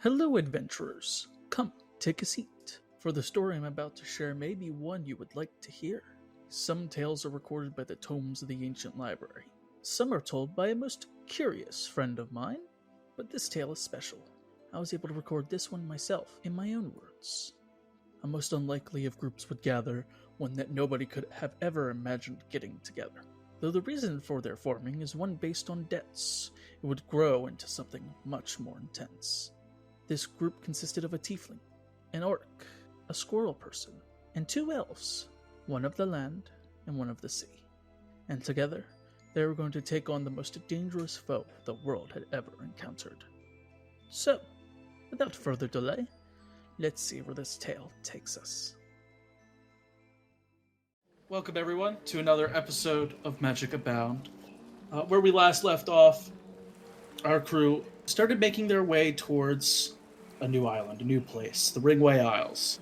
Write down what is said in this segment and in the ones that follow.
Hello, adventurers. Come, take a seat, for the story I'm about to share may be one you would like to hear. Some tales are recorded by the tomes of the ancient library. Some are told by a most curious friend of mine, but this tale is special. I was able to record this one myself, in my own words. A most unlikely of groups would gather, one that nobody could have ever imagined getting together. Though the reason for their forming is one based on debts, it would grow into something much more intense. This group consisted of a tiefling, an orc, a squirrel person, and two elves, one of the land and one of the sea. And together, they were going to take on the most dangerous foe the world had ever encountered. So, without further delay, let's see where this tale takes us. Welcome everyone to another episode of Magic Abound. Where we last left off, our crew started making their way towards a new island, a new place, the Ringway Isles.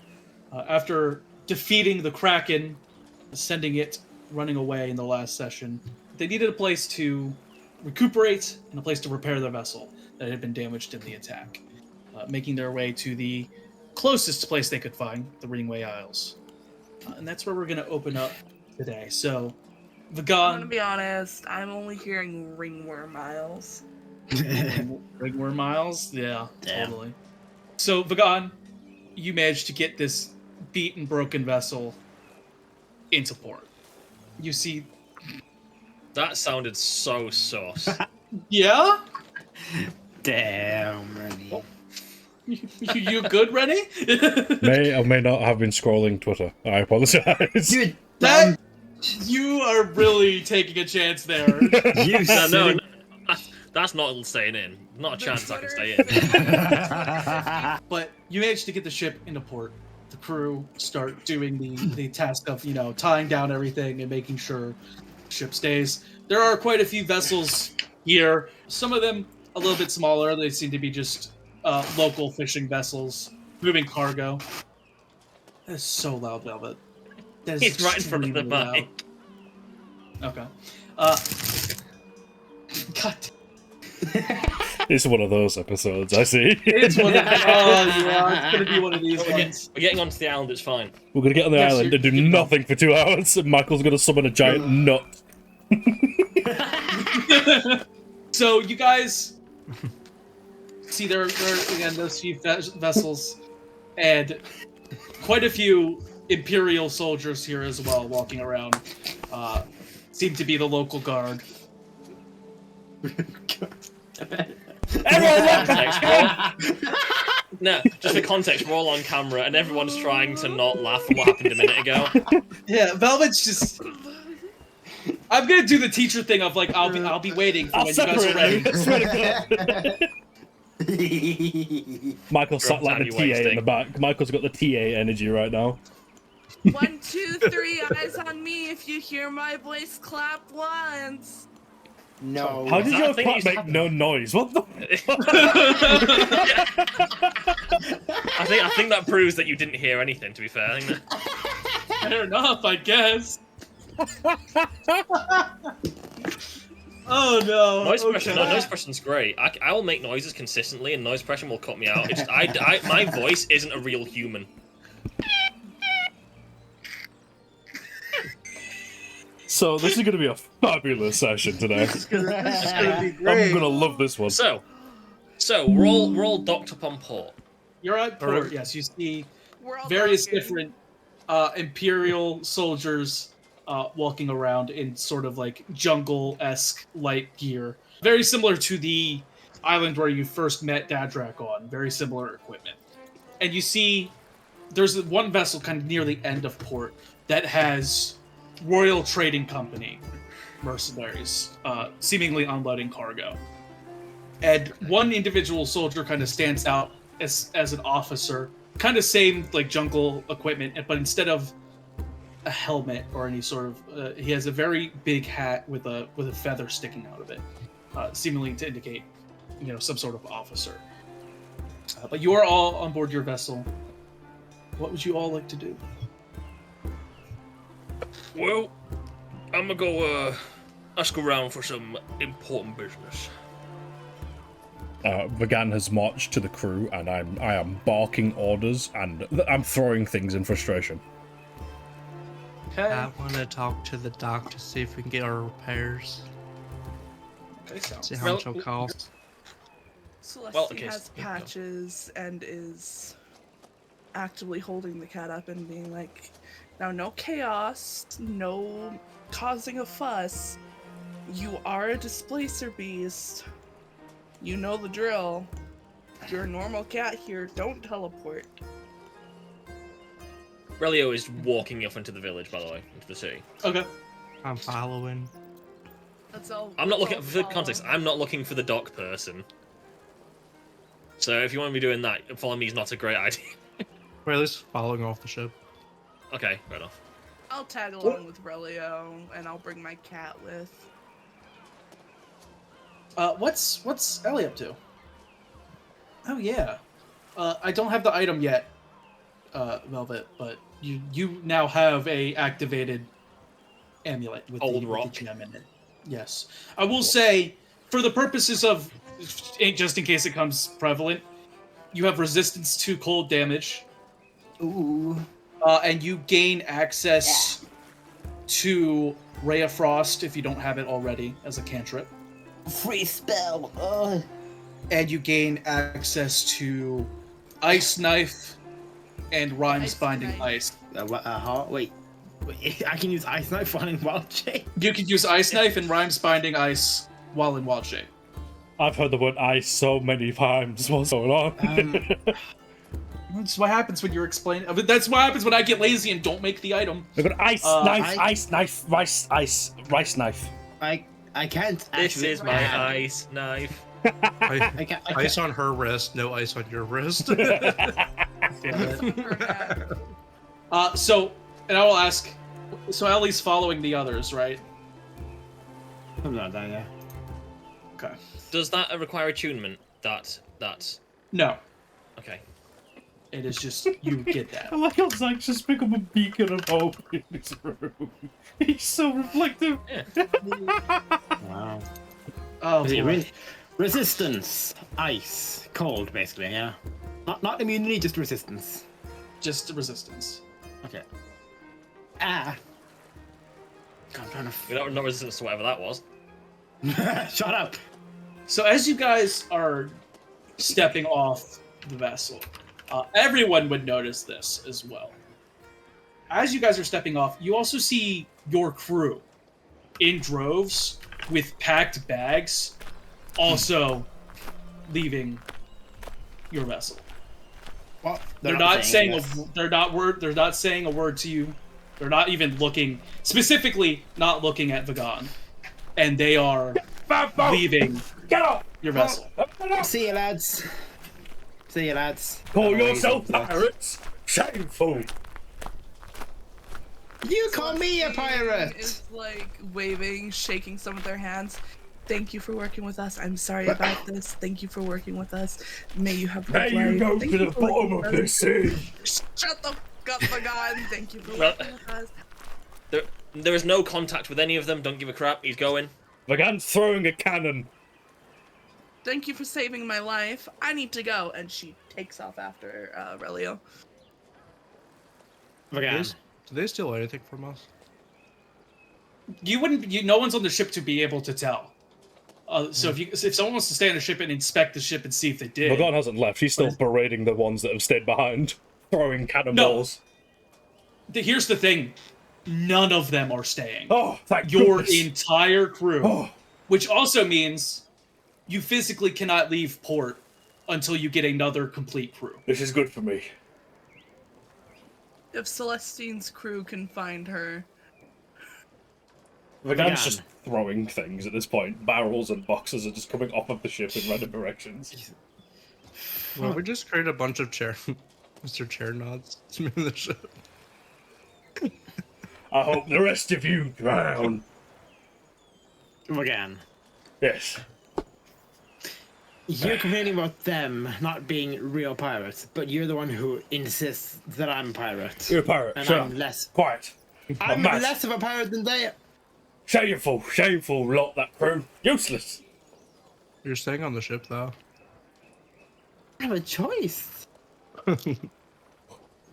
After defeating the kraken, sending it running away in the last session, they needed a place to recuperate and a place to repair their vessel that had been damaged in the attack. Making their way to the closest place they could find, the Ringway Isles. And that's where we're going to open up today. So, Vagan... I'm going to be honest, I'm only hearing ringworm miles. Ringworm miles? Yeah, Damn. totally. So, Vagan, you managed to get this beaten, broken vessel into port. You see... That sounded so sauce. Yeah? Damn, Rennie. Oh. You good, Rennie? May or may not have been scrolling Twitter. I apologize. You are really taking a chance there. No, that's not staying in. Not a chance I can stay in. But you managed to get the ship into port. The crew start doing the task of, tying down everything and making sure the ship stays. There are quite a few vessels here. Some of them a little bit smaller. They seem to be just local fishing vessels moving cargo. That is so loud, Velvet. That is He's right in front of the mic. Okay. God. It's one of those episodes, I see. It's one of yeah, it's gonna be one of these ones. We're getting onto the island, it's fine. We're going to get on the island and do nothing for 2 hours, and Michael's going to summon a giant nut. So, you guys see there again, those few vessels, and quite a few Imperial soldiers here as well, walking around. Seem to be the local guard. No, just for context, we're all on camera and everyone's trying to not laugh at what happened a minute ago. Yeah, Velvet's just... I'm gonna do the teacher thing of I'll be waiting for when you guys are ready. Michael's sat like the TA in the back. Michael's got the TA energy right now. 1, 2, 3, eyes on me. If you hear my voice, clap once. No. How did your clap make no noise? What the? I think that proves that you didn't hear anything, to be fair. Fair enough, I guess. Oh no! Noise suppression's great. I will make noises consistently, and noise suppression will cut me out. It's just, my voice isn't a real human. So this is going to be a fabulous session today. It's gonna be great. I'm going to love this one. So we're all docked up on port. You're at port. Yes, you see We're all various talking. different Imperial soldiers walking around in sort of like jungle-esque light gear. Very similar to the island where you first met Dadrak on. Very similar equipment. And you see there's one vessel kind of near the end of port that has Royal Trading Company mercenaries seemingly unloading cargo. And one individual soldier kind of stands out as an officer. Kind of same like jungle equipment, but instead of a helmet or any sort of, he has a very big hat with a feather sticking out of it, seemingly to indicate, some sort of officer. But you are all on board your vessel. What would you all like to do? Well, I'm gonna go ask around for some important business. Vagan has marched to the crew, and I am barking orders, and I'm throwing things in frustration. Okay. I want to talk to the doc to see if we can get our repairs. Okay, sounds See how much it'll cost. Celeste okay, has yeah, go. patches and is actively holding the cat up and being like, now no chaos, no causing a fuss. You are a displacer beast. You know the drill. You're a normal cat here. Don't teleport. Relio is walking off into the village, by the way, into the city. Okay. I'm following. That's all. I'm not that's looking all for follow. context. I'm not looking for the dock person. So if you want to be doing that, follow me is not a great idea. We're at least following off the ship. Okay, fair enough. I'll tag along with Relio, and I'll bring my cat with. What's Ellie up to? Oh yeah. I don't have the item yet, Velvet, but you now have a activated amulet with Old the rock. gem in it. Yes. I will say, for the purposes of, just in case it comes prevalent, you have resistance to cold damage. Ooh. And you gain access to Ray of Frost if you don't have it already as a cantrip. Free spell. Oh. And you gain access to Ice Knife and Rhymes Ice Binding Knife. Ice. Wait. I can use Ice Knife while in wild shape. You can use Ice Knife and Rhymes Binding Ice while in wild shape. I've heard the word ice so many times. What's going on? That's what happens when you're explaining. I mean, that's what happens when I get lazy and don't make the item. We've got ice knife, ice knife, rice knife. I can't This actually. is my ice knife. I can't. Ice on her wrist, no ice on your wrist. So, and I will ask. So Ellie's following the others, right? I'm not done yet. Okay. Does that require attunement? That's No, okay. it is just you get that. I like how Zach just pick up a beacon of hope in his room. He's so reflective. Wow. Oh, Is it boy. resistance, ice, cold, basically. Yeah. Not immunity, just resistance. Just resistance. Okay. Ah. God, I'm trying We're not resistant to whatever that was. to. Shut up. So as you guys are stepping off the vessel, everyone would notice this as well. As you guys are stepping off, you also see your crew in droves with packed bags, also leaving your vessel. What? They're not saying they're not saying a word to you. They're not even looking, specifically not looking at Vagan, and they are leaving your vessel. See you, lads. See you, lads. Call yourself pirates? Shameful. You call me a pirate. Is like waving, shaking some of their hands. Thank you for working with us. I'm sorry about this. Thank you for working with us. May you have a May good you life. go Thank to you the for bottom working of with the sea. us. Shut the fuck up, God. Thank you for Well- working with us. There is no contact with any of them. Don't give a crap. He's going. Vagan's throwing a cannon. Thank you for saving my life. I need to go. And she takes off after Relio. Again. Do they steal anything from us? You wouldn't. No one's on the ship to be able to tell. So if someone wants to stay on the ship and inspect the ship and see if they did, Vagan hasn't left. He's still berating the ones that have stayed behind, throwing cannonballs. here's the thing: none of them are staying. Oh, thank Your goodness. entire crew, Oh. which also means you physically cannot leave port until you get another complete crew. This is good for me. If Celestine's crew can find her, Vagan's just throwing things at this point. Barrels and boxes are just coming off of the ship in random directions. Well, we just created a bunch of Mr. Chair Nods to me in the ship. I hope the rest of you drown. Again. Yes. You're complaining about them not being real pirates, but you're the one who insists that I'm a pirate. You're a pirate. And Shut I'm up. less. Quiet. I'm mad. less of a pirate than they. Shameful, shameful lot, that crew. Useless. You're staying on the ship, though. I have a choice. I'm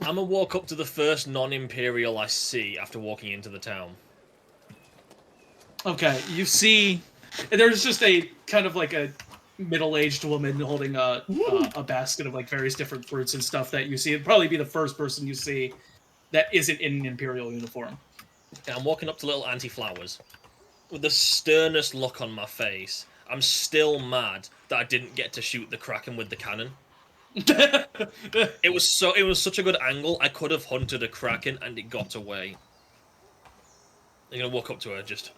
gonna walk up to the first non-Imperial I see after walking into the town. Okay, you see, there's just a kind of like a middle-aged woman holding a basket of like various different fruits and stuff that you see. It'd probably be the first person you see that isn't in an Imperial uniform. Okay, I'm walking up to little Auntie Flowers with the sternest look on my face. I'm still mad that I didn't get to shoot the Kraken with the cannon. It was such a good angle. I could have hunted a Kraken and it got away. I'm gonna walk up to her just.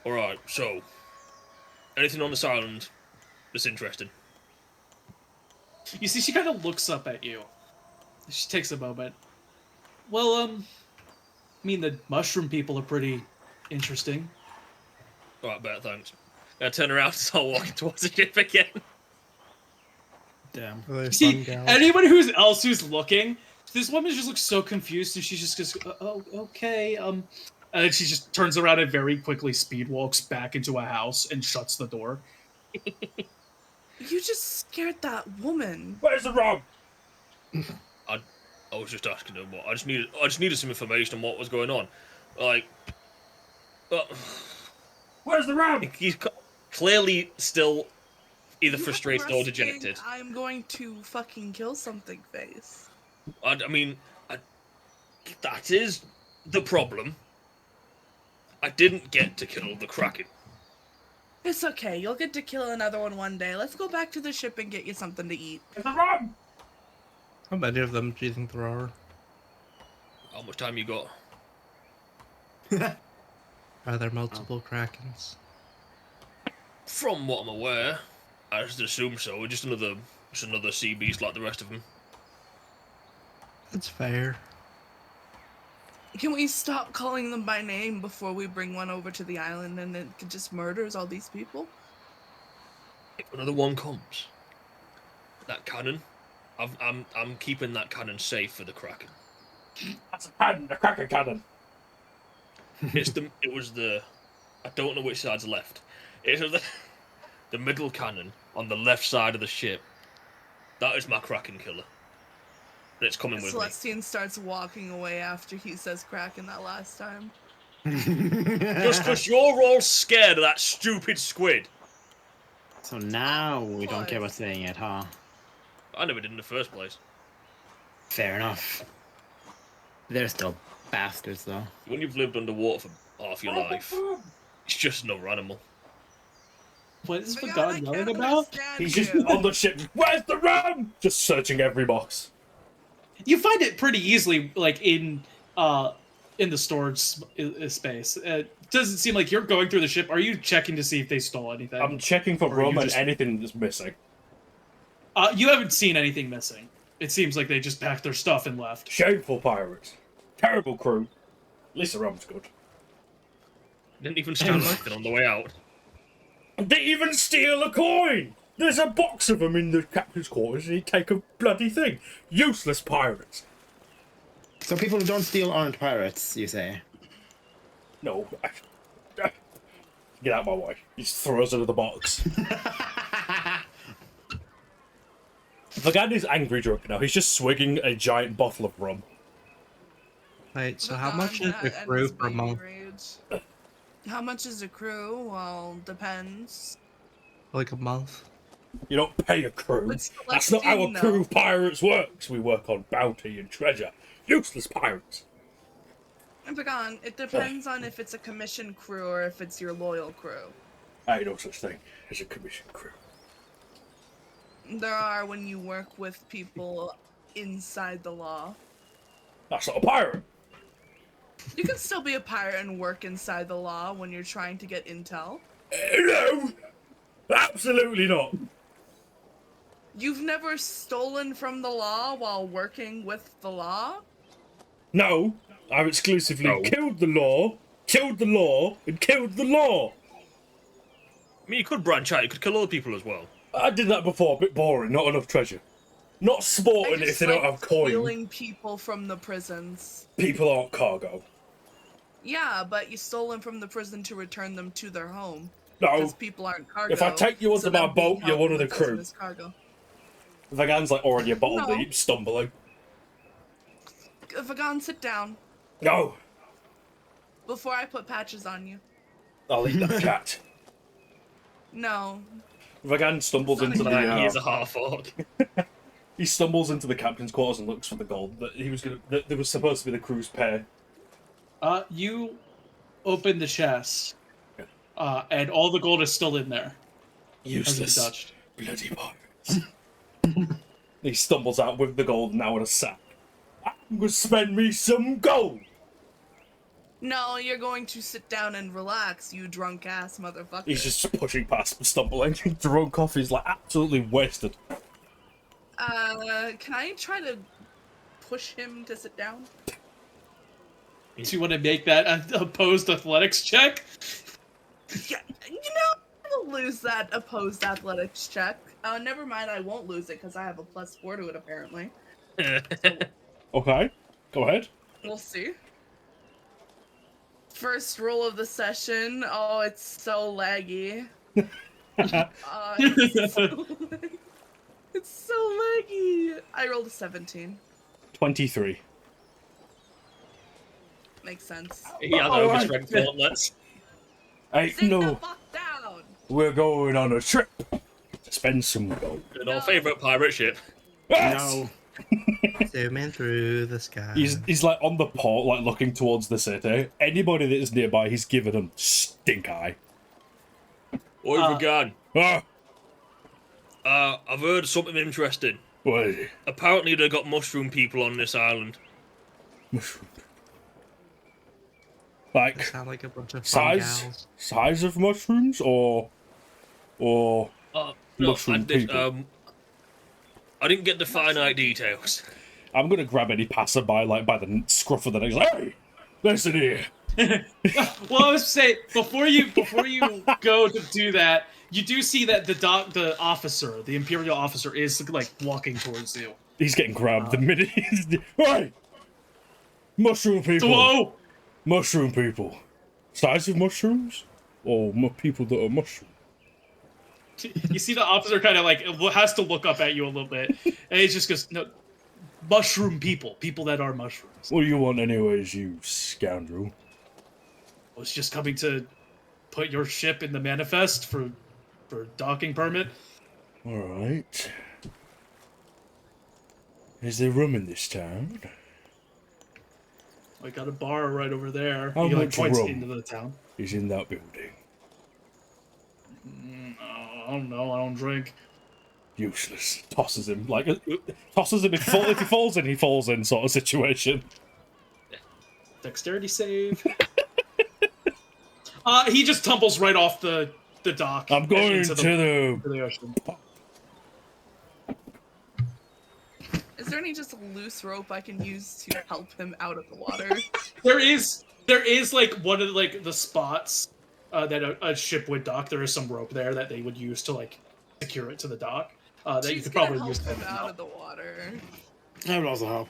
Alright, so anything on this island that's interesting? You see, she kind of looks up at you. She takes a moment. Well, I mean, the mushroom people are pretty interesting. Alright, bet, thanks. I turn around and start walking towards the ship again. Damn. Are they See, fun gals? anyone who's looking, this woman just looks so confused, and she just goes, "Oh, okay." And then she just turns around and very quickly speed walks back into a house and shuts the door. You just scared that woman. Where's the rum? I was just asking him what I just needed some information on what was going on. Like, Where's the rum? he's clearly still either frustrated or Thrusting, dejected. I'm going to fucking kill something face. I mean, that is the problem. I didn't get to kill the Kraken. It's okay. You'll get to kill another one day. Let's go back to the ship and get you something to eat. Where's the rum? How many of them do you think there are? How much time you got? Are there multiple Krakens? From what I'm aware, I just assume so. Just another sea beast like the rest of them. That's fair. Can we stop calling them by name before we bring one over to the island and it just murders all these people? If another one comes, that cannon, I'm keeping that cannon safe for the Kraken. That's a cannon, a cracker cannon. It was the I don't know which side's left. It was the middle cannon on the left side of the ship. That is my Kraken killer. And it's coming with me. Celestine starts walking away after he says Kraken that last time. Just because you're all scared of that stupid squid. So now we don't care about saying it, huh? I never did in the first place. Fair enough. They're still bastards, though. When you've lived underwater for half your life, it's just another animal. What is Oh my Pagan God, I yelling can't about? understand He's just you. on the ship. Where's the rum? Just searching every box. You find it pretty easily, like in the storage space. It doesn't seem like you're going through the ship. Are you checking to see if they stole anything? I'm checking for Or rum you and just- anything that's missing. You haven't seen anything missing. It seems like they just packed their stuff and left. Shameful pirates. Terrible crew. At least the rum's good. Didn't even stand anything on the way out. They even steal a coin! There's a box of them in the captain's quarters and he'd take a bloody thing. Useless pirates. So people who don't steal aren't pirates, you say? No. Get out of my way. He just throws it in the box. The guy is angry drunk now. He's just swigging a giant bottle of rum. Wait, so Oh how God, much is that the ends crew per baby month? rage. How much is the crew? Well, depends. Like a month? You don't pay a crew. But That's not how a Celestine, crew though. of pirates works. We work on bounty and treasure. Useless pirates. And Pagan, it depends on if it's a commission crew or if it's your loyal crew. Ain't no such thing as a commission crew. There are when you work with people inside the law. That's not a pirate. You can still be a pirate and work inside the law when you're trying to get intel. No! Absolutely not. You've never stolen from the law while working with the law? No, I've exclusively No. killed the law, and killed the law. I mean, you could branch out. You could kill other people as well. I did that before, a bit boring, not enough treasure. Not I sporting if just they don't have coin. stealing people from the prisons. People aren't cargo. Yeah, but you stole them from the prison to return them to their home. No, Because people aren't cargo. if I take you onto so my them being boat, you're held one in of the prison crew. is cargo. Vagan's like already a bottle No. deep, stumbling. Vagan, sit down No, before I put patches on you. I'll eat that cat. No. Vagan stumbles It's into not the. a He is a half orc. He stumbles into the captain's quarters and looks for the gold that he was gonna. That was supposed to be the crew's pay. You open the chest, and all the gold is still in there. Hasn't been Useless. touched. Bloody pirates. He stumbles out with the gold now in a sack. I'm gonna spend me some gold. No, you're going to sit down and relax, you drunk ass motherfucker. He's just pushing past, stumbling. Drunk off, he's like absolutely wasted. Can I try to push him to sit down? Do you want to make that an opposed athletics check? Yeah, I'll lose that opposed athletics check. Never mind, I won't lose it because I have a +4 to it apparently. Okay, go ahead. We'll see. First roll of the session. Oh, it's so laggy. It's so laggy. I rolled a 17. 23. Makes sense. Yeah, Oh, no, right. just red gauntlets. Hey, Sit the no, fuck down. we're going on a trip to spend some gold. And our favourite pirate ship. Yes! No. Zooming through the sky. He's like on the port, like looking towards the city. Anybody that is nearby, he's giving them stink eye. Oi, Vagan. Ah, I've heard something interesting. what is it? Apparently they got mushroom people on this island. Mushroom. They Like sound like a bunch of fun gals. size of mushrooms or No, mushroom people. I didn't get the finite details. I'm gonna grab any passerby like by the scruff of the neck. Like, hey, listen here. Well, I was say before you go to do that, you do see that the officer, the imperial officer, is like walking towards you. He's getting grabbed the minute he's. Hey, mushroom people. Whoa! Mushroom people. Size of mushrooms or people that are mushroom. You see the officer kind of like has to look up at you a little bit, and he just goes, "No, mushroom people that are mushrooms." What do you want, anyways, you scoundrel? I was just coming to put your ship in the manifest for docking permit. All right. Is there room in this town? I got a bar right over there. How He like much points room? into the town. Is in that building. I don't know. I don't drink. Useless. Tosses him like tosses him. If he falls in, he falls in sort of situation. Dexterity save. He just tumbles right off the dock. I'm going into to the ocean. Is there any just loose rope I can use to help him out of the water? There is like one of like the spots that a ship would dock. There is some rope there that they would use to like secure it to the dock. That you She's could gonna probably help use. him out of the water. That would also help.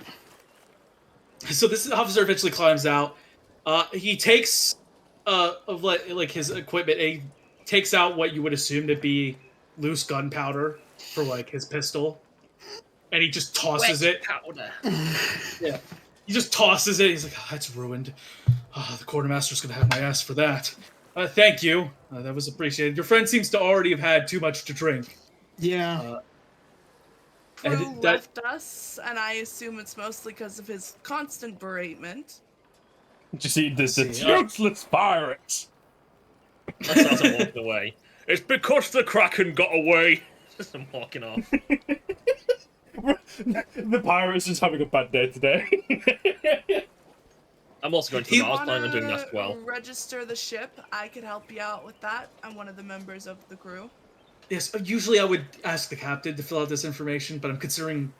So this officer eventually climbs out. He takes of like his equipment. And he takes out what you would assume to be loose gunpowder for like his pistol, and he just tosses it. Powder. Yeah, he just tosses it. He's like, oh, "That's ruined. The quartermaster's gonna have my ass for that." Thank you. That was appreciated. Your friend seems to already have had too much to drink. Yeah. Crew left us, and I assume it's mostly because of his constant beratement. Just eat this. See, It's useless pirates. That's as I'm walking away. It's because the kraken got away. Just I'm walking off. The pirates is having a bad day today. I'm also going to the You Mars planning on doing that as well. Register the ship. I could help you out with that. I'm one of the members of the crew. Yes, usually I would ask the captain to fill out this information, but I'm considering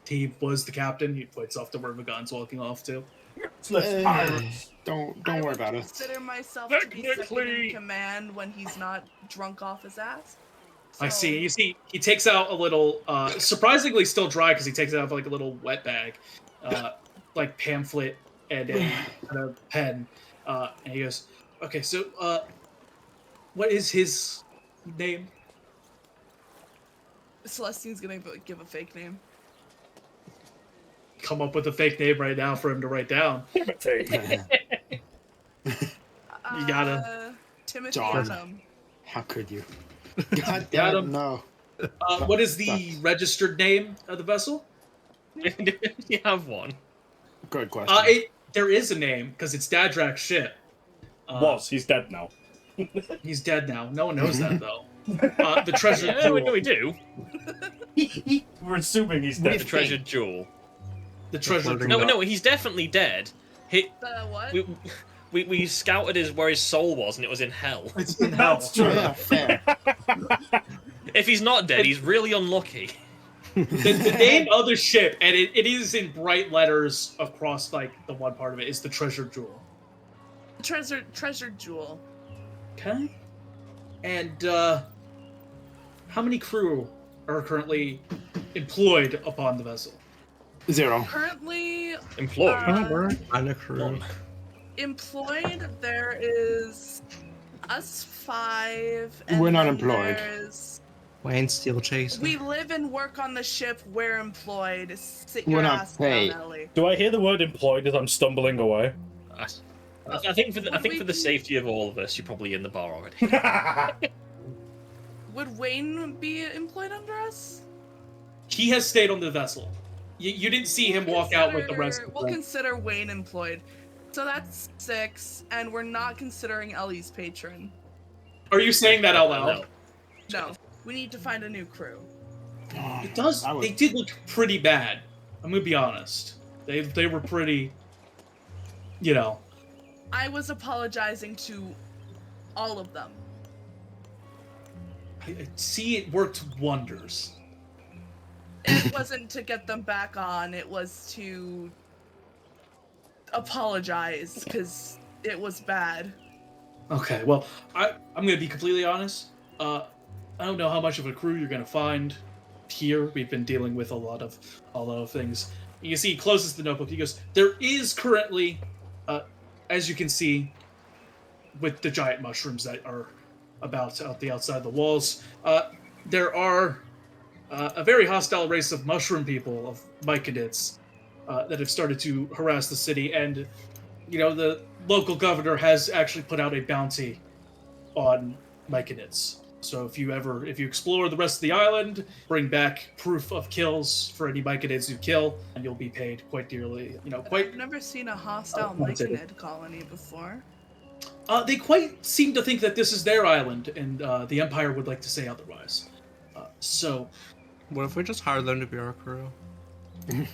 he was the captain. He points off to where Vagan's walking off to. Useless pirates. Don't I worry would about it. consider myself to be second Technically- in command when he's not drunk off his ass. I So- see. You see, he takes out a little, surprisingly still dry because he takes out like a little wet bag, like pamphlet and a pen, and he goes, "Okay, so what is his name?" Celestine's gonna give a fake name. Come up with a fake name right now for him to write down. Timothy. You gotta- Timothy John. Adam. How could you? God Got damn it, him. no. What is the Sucks. registered name of the vessel? You have one. Good question. There is a name because it's Dadrak's ship. He's dead now. He's dead now. No one knows that though. The treasure Yeah, jewel. we do. We're assuming he's The dead. treasured jewel. The treasure floating jewel. No, he's definitely dead. The what? We scouted where his soul was, and it was in hell. It's in hell. That's true. Yeah, fair. If he's not dead, he's really unlucky. The name of the ship, and it is in bright letters across like the one part of it, is the treasure jewel. Treasure jewel. Okay. And how many crew are currently employed upon the vessel? 0. Currently Employed. On a crew. employed, there is us 5. And We're not then employed. there's- Wayne Steel Chase. We live and work on the ship. We're employed. Sit We're your not ass paid. down, Ellie. Do I hear the word employed as I'm stumbling away? I think for the safety of all of us, you're probably in the bar already. Would Wayne be employed under us? He has stayed on the vessel. You didn't see him walk out with the rest of We'll them. consider Wayne employed. So that's 6, and we're not considering Ellie's patron. Are you saying that out loud? No, we need to find a new crew. It does. They did look pretty bad. I'm gonna be honest. They were pretty. You know. I was apologizing to all of them. I see it worked wonders. It wasn't to get them back on, it was to apologize, because it was bad. Okay, well, I'm gonna be completely honest. I don't know how much of a crew you're gonna find here. We've been dealing with a lot of things. You can see he closes the notebook. He goes, "There is currently, as you can see, with the giant mushrooms that are about out the outside the walls, there are a very hostile race of mushroom people, of myconids, that have started to harass the city, and you know the local governor has actually put out a bounty on myconids. So if you explore the rest of the island, bring back proof of kills for any myconids you kill, and you'll be paid quite dearly. You know, I've never seen a hostile Compensated. myconid colony before. They quite seem to think that this is their island, and the Empire would like to say otherwise. So What if we just hire them to be our crew? I'm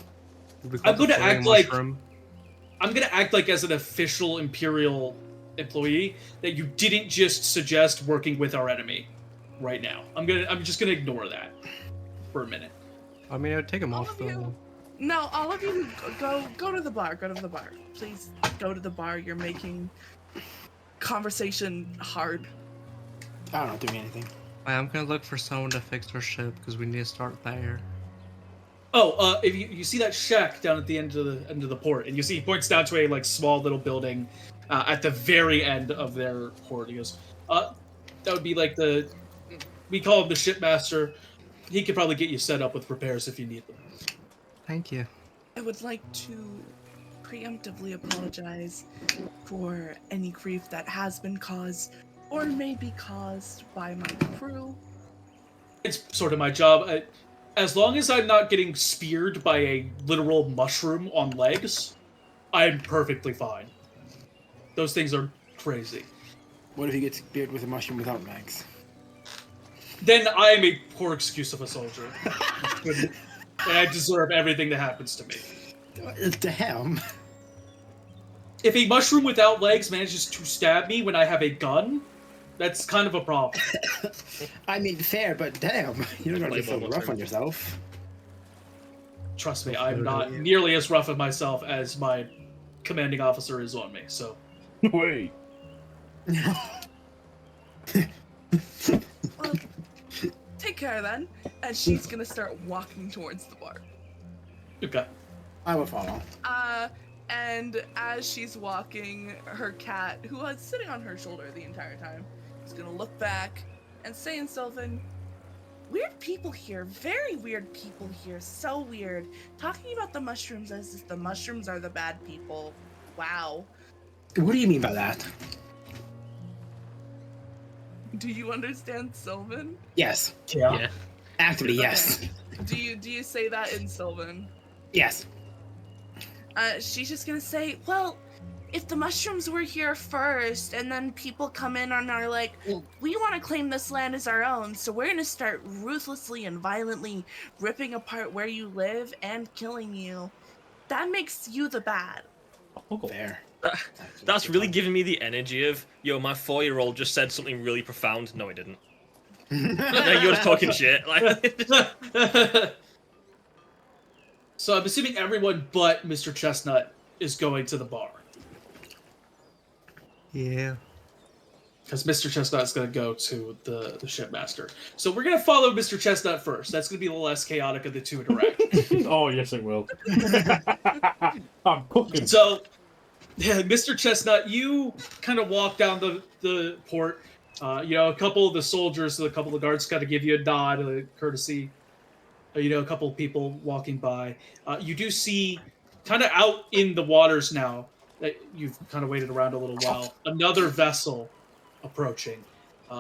gonna act like as an official Imperial employee that you didn't just suggest working with our enemy right now. I'm just gonna ignore that for a minute. I mean, I'd take them All off of though. you, no, all of you go to the bar. Go to the bar, please. Go to the bar. You're making conversation hard. I'm not doing anything. I'm gonna look for someone to fix our ship because we need to start there. Oh, if you see that shack down at the end of the port, and you see he points down to a like small little building at the very end of their port. He goes, that would be like we call him the shipmaster. He could probably get you set up with repairs if you need them. Thank you. I would like to preemptively apologize for any grief that has been caused or may be caused by my crew. It's sort of my job. As long as I'm not getting speared by a literal mushroom on legs, I'm perfectly fine. Those things are crazy. What if he gets speared with a mushroom without legs? Then I am a poor excuse of a soldier. And I deserve everything that happens to me. Damn. If a mushroom without legs manages to stab me when I have a gun, that's kind of a problem. I mean, fair, but damn. You're not gonna be so Label rough on mushroom. yourself. Trust me, I'm not nearly as rough on myself as my commanding officer is on me, so... Wait. Well, take care then. And she's gonna start walking towards the bar. Okay. I will follow. And as she's walking, her cat, who was sitting on her shoulder the entire time, is gonna look back and say in Sylvan, weird people here. Very weird people here. So weird. Talking about the mushrooms as if the mushrooms are the bad people. Wow. What do you mean by that? Do you understand Sylvan? Yes. Yeah. Actively, yes. Do you say that in Sylvan? Yes. She's just gonna say, well, if the mushrooms were here first, and then people come in and are like, we want to claim this land as our own, so we're gonna start ruthlessly and violently ripping apart where you live and killing you. That makes you the bad. Fair. That's really giving me the energy of, yo, my 4-year-old just said something really profound. No, he didn't. No, you're just talking shit. Like, So I'm assuming everyone but Mr. Chestnut is going to the bar. Yeah. Because Mr. Chestnut is going to go to the shipmaster. So we're going to follow Mr. Chestnut first. That's going to be the less chaotic of the two interact. Oh, yes, it will. I'm cooking. So, yeah, Mr. Chestnut, you kind of walk down the port. A couple of the soldiers, a couple of the guards kind of give you a nod, a courtesy. A couple of people walking by. You do see, kind of out in the waters now, that you've kind of waited around a little while, another vessel approaching.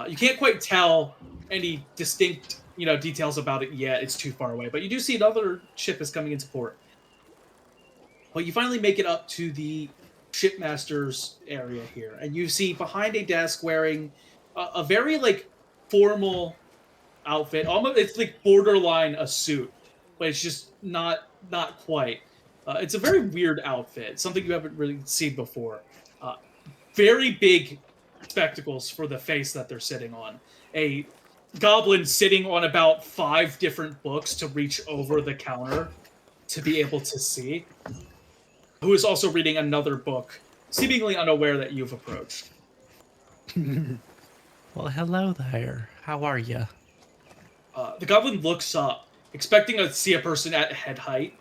You can't quite tell any distinct, details about it yet. It's too far away. But you do see another ship is coming into port. Well, you finally make it up to the shipmaster's area here, and you see behind a desk wearing a very formal outfit. Almost, it's borderline a suit, but it's just not quite. It's a very weird outfit, something you haven't really seen before. Very big spectacles for the face that they're sitting on. A goblin sitting on about 5 different books to reach over the counter to be able to see, who is also reading another book, seemingly unaware that you've approached. Well, hello there. How are you? The goblin looks up, expecting to see a person at head height.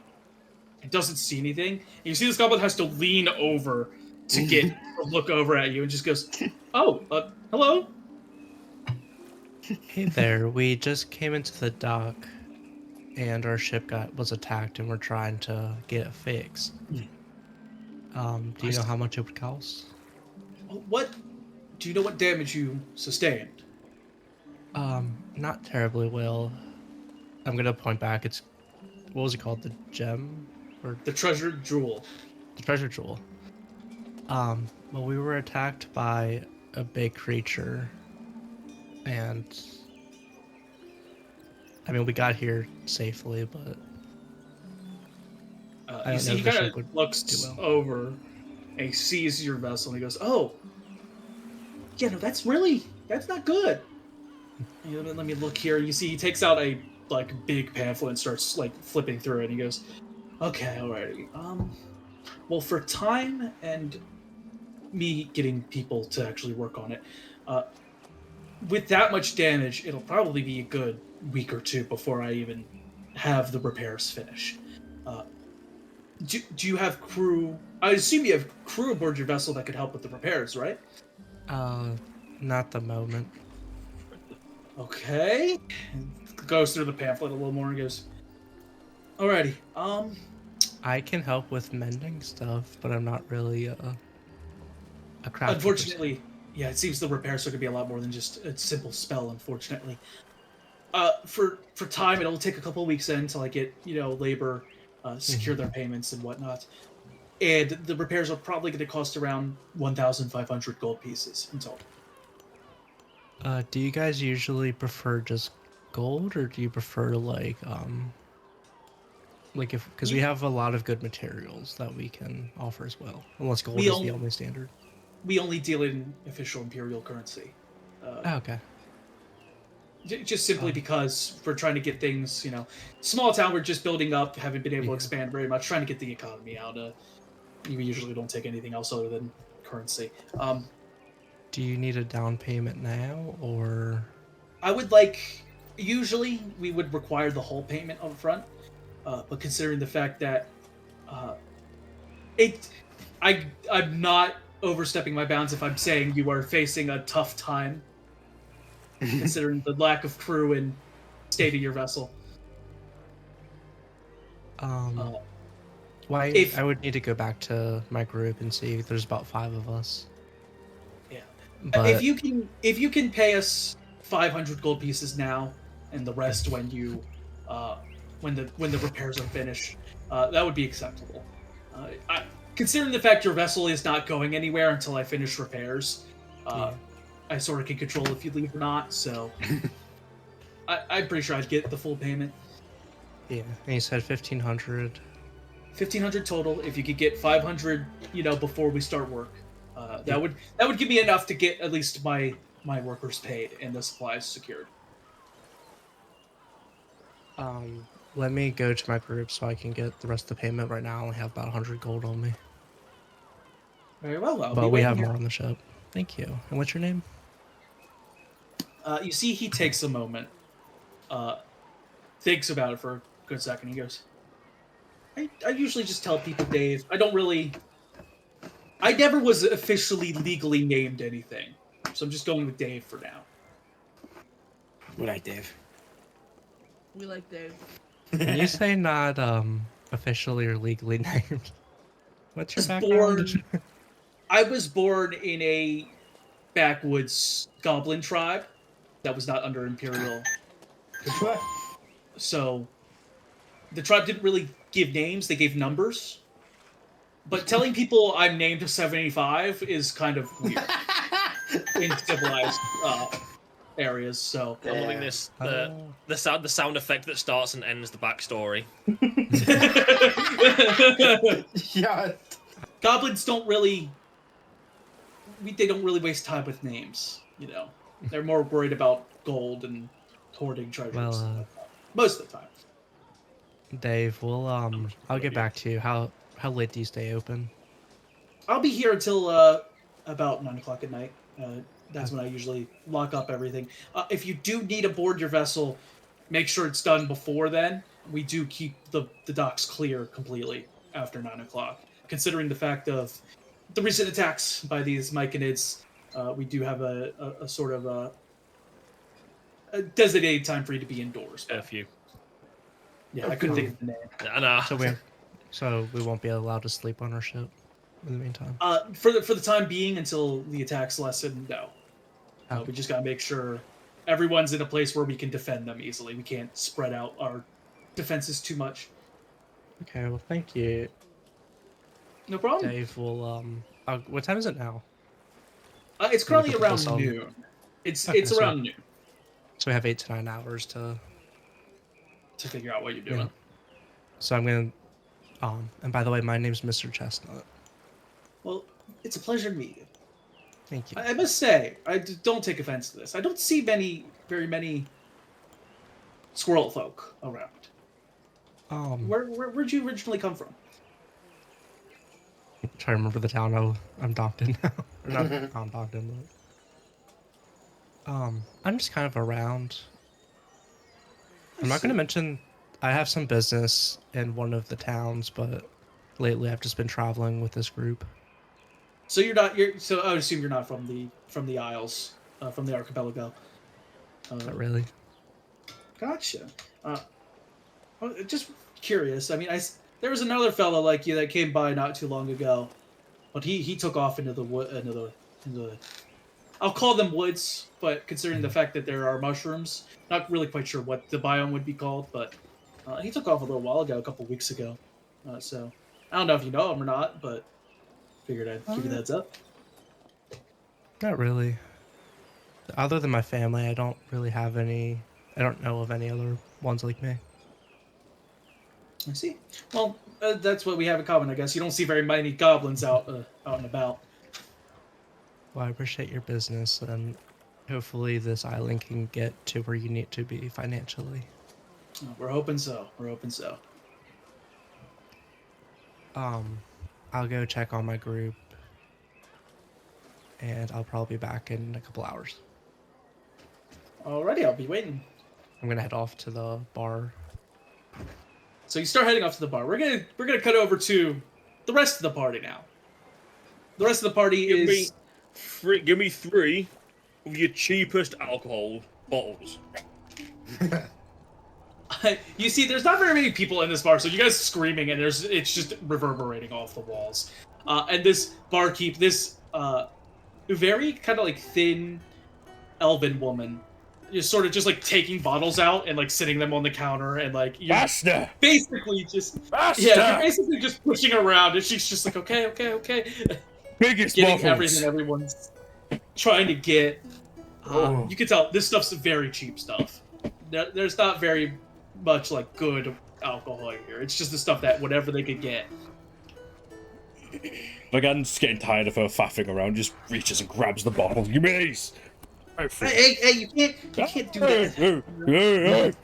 It doesn't see anything. And you see this goblin has to lean over to get a look over at you and just goes, oh, hello? Hey there. We just came into the dock, and our ship was attacked, and we're trying to get it fixed. Do you know how much it would cost? Do you know what damage you sustained? Not terribly well. I'm gonna point back. What was it called? The gem? Or The treasure jewel. the treasure jewel. Well, we were attacked by a big creature, and we got here safely, but I You don't see, know he if the kind ship of would looks do well. over and he sees your vessel and he goes, oh, yeah, no, that's not good. Let me look here. You see, he takes out a big pamphlet and starts flipping through it. And he goes, okay, alrighty. Well, for time and me getting people to actually work on it, with that much damage, it'll probably be a good week or two before I even have the repairs finished. Do you have crew? I assume you have crew aboard your vessel that could help with the repairs, right? Not the moment. Okay. Goes through the pamphlet a little more and goes, alrighty. I can help with mending stuff, but I'm not really a craftsman. Unfortunately, yeah, it seems the repairs are going to be a lot more than just a simple spell, unfortunately. For time, it'll take a couple of weeks until I get, labor, secure their payments and whatnot. And the repairs are probably going to cost around 1,500 gold pieces in total. Do you guys usually prefer just gold, or do you prefer because we have a lot of good materials that we can offer as well, unless gold is the only standard. We only deal in official imperial currency. Okay. Just simply because we're trying to get things, small town, we're just building up, haven't been able to expand very much, trying to get the economy out. We usually don't take anything else other than currency. Do you need a down payment now, or? Usually we would require the whole payment up front, but considering the fact that I'm not overstepping my bounds if I'm saying you are facing a tough time, considering the lack of crew and state of your vessel. Why? if- I would need to go back to my group and see. There's about 5 of us. Yeah. But If you can pay us 500 gold pieces now, and the rest when you, when the repairs are finished, that would be acceptable. Considering the fact your vessel is not going anywhere until I finish repairs, I sort of can control if you leave or not. So I'm pretty sure I'd get the full payment. yeah, and you said 1,500. 1,500 total. If you could get 500, before we start work, that would give me enough to get at least my workers paid and the supplies secured. Let me go to my group so I can get the rest of the payment. Right now, I only have about 100 gold on me. Very well. I'll But be we waiting have here. more on the ship. Thank you. And what's your name? You see, he takes a moment, thinks about it for a good second. He goes, I usually just tell people Dave. I never was officially legally named anything. So I'm just going with Dave for now. We like Dave. We like Dave. Can you say not officially or legally named? What's your was background? I was born in a backwoods goblin tribe that was not under Imperial control. So the tribe didn't really give names, they gave numbers. But telling people I'm named 75 is kind of weird in civilized areas. So I'm loving this. The sound effect that starts and ends the backstory. Yeah. goblins don't really they don't really waste time with names. They're more worried about gold and hoarding treasures. Well, most of the time. Dave, I'll get back to you. How late do you stay open? I'll be here until about 9 o'clock at night. That's when I usually lock up everything. If you do need to board your vessel, make sure it's done before then. We do keep the docks clear completely after 9 o'clock. Considering the fact of the recent attacks by these myconids, we do have a sort of a designated time for you to be indoors. Curfew. Yeah, I couldn't think of the name. Nah. So we won't be allowed to sleep on our ship in the meantime. For the time being, until the attacks lessen, no. Okay. We just gotta make sure everyone's in a place where we can defend them easily. We can't spread out our defenses too much. Okay, well, thank you, No problem. Dave. Well, what time is it now? It's currently Look at around this on- noon. It's Okay, it's so- around noon So we have 8 to 9 hours to. to figure out what you're doing. So I'm gonna. And by the way, my name's Mr. Chestnut. Well, it's a pleasure to meet you. Thank you. I must say, don't take offense to this. I don't see very many squirrel folk around. Where'd you originally come from? I'm trying to remember the town I'm docked in now. Or not, I'm docked in. But, I'm just kind of around. I'm not going to mention I have some business in one of the towns, but lately I've just been traveling with this group. So so I would assume you're not from the Isles, from the archipelago. Not really. Gotcha. Just curious. I mean, there was another fellow like you that came by not too long ago, but he took off into the wood, into the. I'll call them woods, but considering the fact that there are mushrooms, not really quite sure what the biome would be called, but he took off a little while ago, a couple weeks ago. So I don't know if you know him or not, but figured I'd give you the heads up. Not really. Other than my family, I don't really have any. I don't know of any other ones like me. I see. Well, that's what we have in common, I guess. You don't see very many goblins out and about. Well, I appreciate your business, and hopefully this island can get to where you need to be financially. We're hoping so. We're hoping so. I'll go check on my group, and I'll probably be back in a couple hours. Alrighty, I'll be waiting. I'm gonna head off to the bar. So you start heading off to the bar. We're gonna cut over to the rest of the party now. The rest of the party is Give me 3 of your cheapest alcohol bottles. You see, there's not very many people in this bar, so you guys screaming, and it's just reverberating off the walls. And this barkeep, this very kind of like thin, elven woman, is sort of just like taking bottles out and like sitting them on the counter, and like you're Master! basically just Master! you're basically just pushing around, and she's just like, okay, Biggest getting bottles. everything everyone's trying to get. Oh. You can tell this stuff's very cheap stuff. There's not very much like good alcohol in here. It's just the stuff that whatever they could get. Vagan's getting tired of her faffing around, just reaches and grabs the bottle. Give me these! Hey, you can't do that.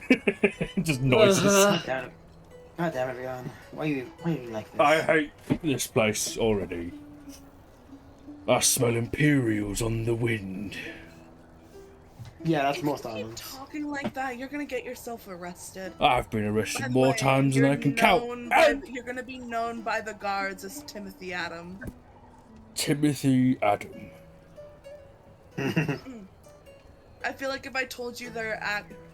Just noises. God damn it. God damn it, Leon. Why are you like this? I hate this place already. I smell Imperials on the wind. Yeah, that's If most you keep islands. talking like that, you're gonna get yourself arrested. I've been By arrested the more way, times than you're I can count. known Ow! by- You're gonna be known by the guards as Timothy Adam. Timothy Adam. I feel like if I told you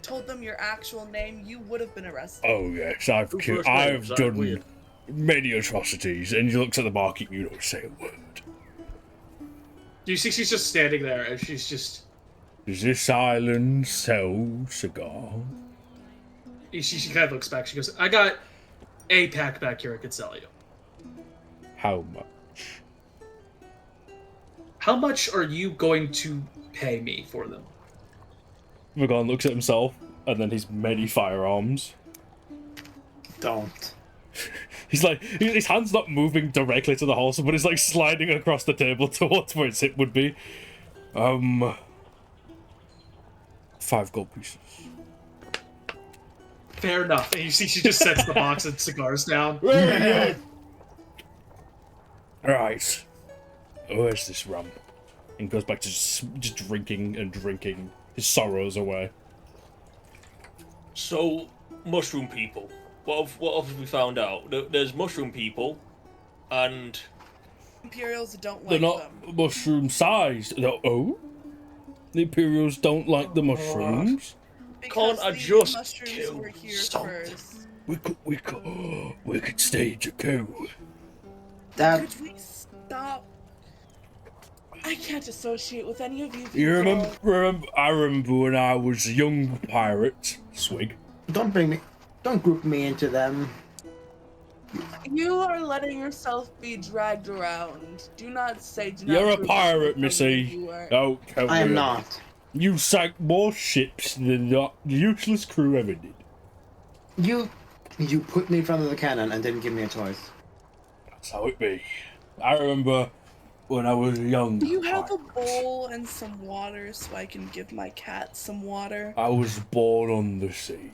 told them your actual name, you would have been arrested. Oh yes, I've done many atrocities. And he looks at the barkeep. You don't say a word. You see, she's just standing there, and she's just. Does this island sell cigar? She kind of looks back. She goes, "I got a pack back here I could sell you. How much? How much are you going to pay me for them?" Vagan looks at himself and then his many firearms. Don't. He's like, his hand's not moving directly to the holster, but it's like sliding across the table towards where its hip would be. 5 gold pieces. Fair enough. And you see, she just sets the box of cigars down. Right. Where's this rum? And goes back to just drinking and drinking his sorrows away. So, mushroom people. What have we found out? There's mushroom people, and Imperials don't like They're not them. mushroom sized. Oh? The Imperials don't like the mushrooms? Because I the just mushrooms kill were here something? first. We could stage a coup. That Could we stop? I can't associate with any of you. You people. remember? I remember when I was a young pirate. Swig. don't group me into them. You are letting yourself be dragged around. Do not say. Do not You're a group pirate, yourself with Missy. who you are. Don't tell I am me. not. You sank more ships than the useless crew ever did. You put me in front of the cannon and didn't give me a choice. That's how it be. I remember when I was a young Do you have a pirate. bowl and some water so I can give my cat some water? I was born on the sea.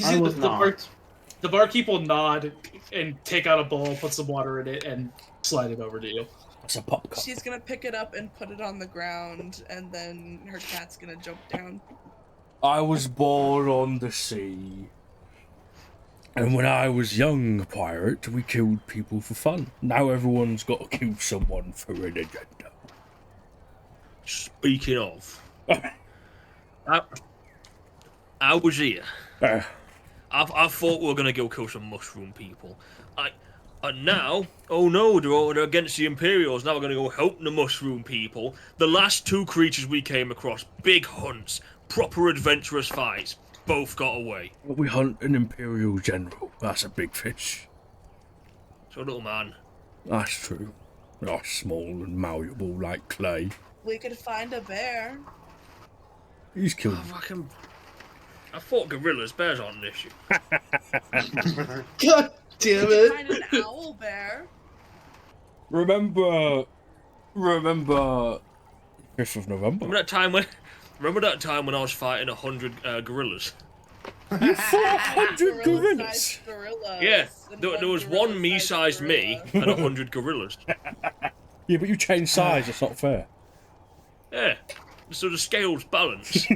I was not. The barkeep will nod and take out a bowl, put some water in it, and slide it over to you. That's a pop cup. She's gonna pick it up and put it on the ground, and then her cat's gonna jump down. I was born on the sea. And when I was young pirate, we killed people for fun. Now everyone's got to kill someone for an agenda. speaking of, I was here. I thought we were gonna go kill some mushroom people. And now, oh no, they're against the Imperials. Now we're gonna go help the mushroom people. The last 2 creatures we came across, big hunts, proper adventurous fights, both got away. We hunt an Imperial general. That's a big fish. So little man, That's true. They're small and malleable like clay. We could find a bear. He's killed. I thought gorillas, bears aren't an issue. God damn We could find an owl bear. Remember 5th of November. Remember that time when I was fighting 100 gorillas? You fought 100 gorillas. Gorilla-sized gorillas Yeah, and there was one me-sized me gorilla. and 100 gorillas. Yeah, but you changed size. That's not fair. Yeah, so the scales balance.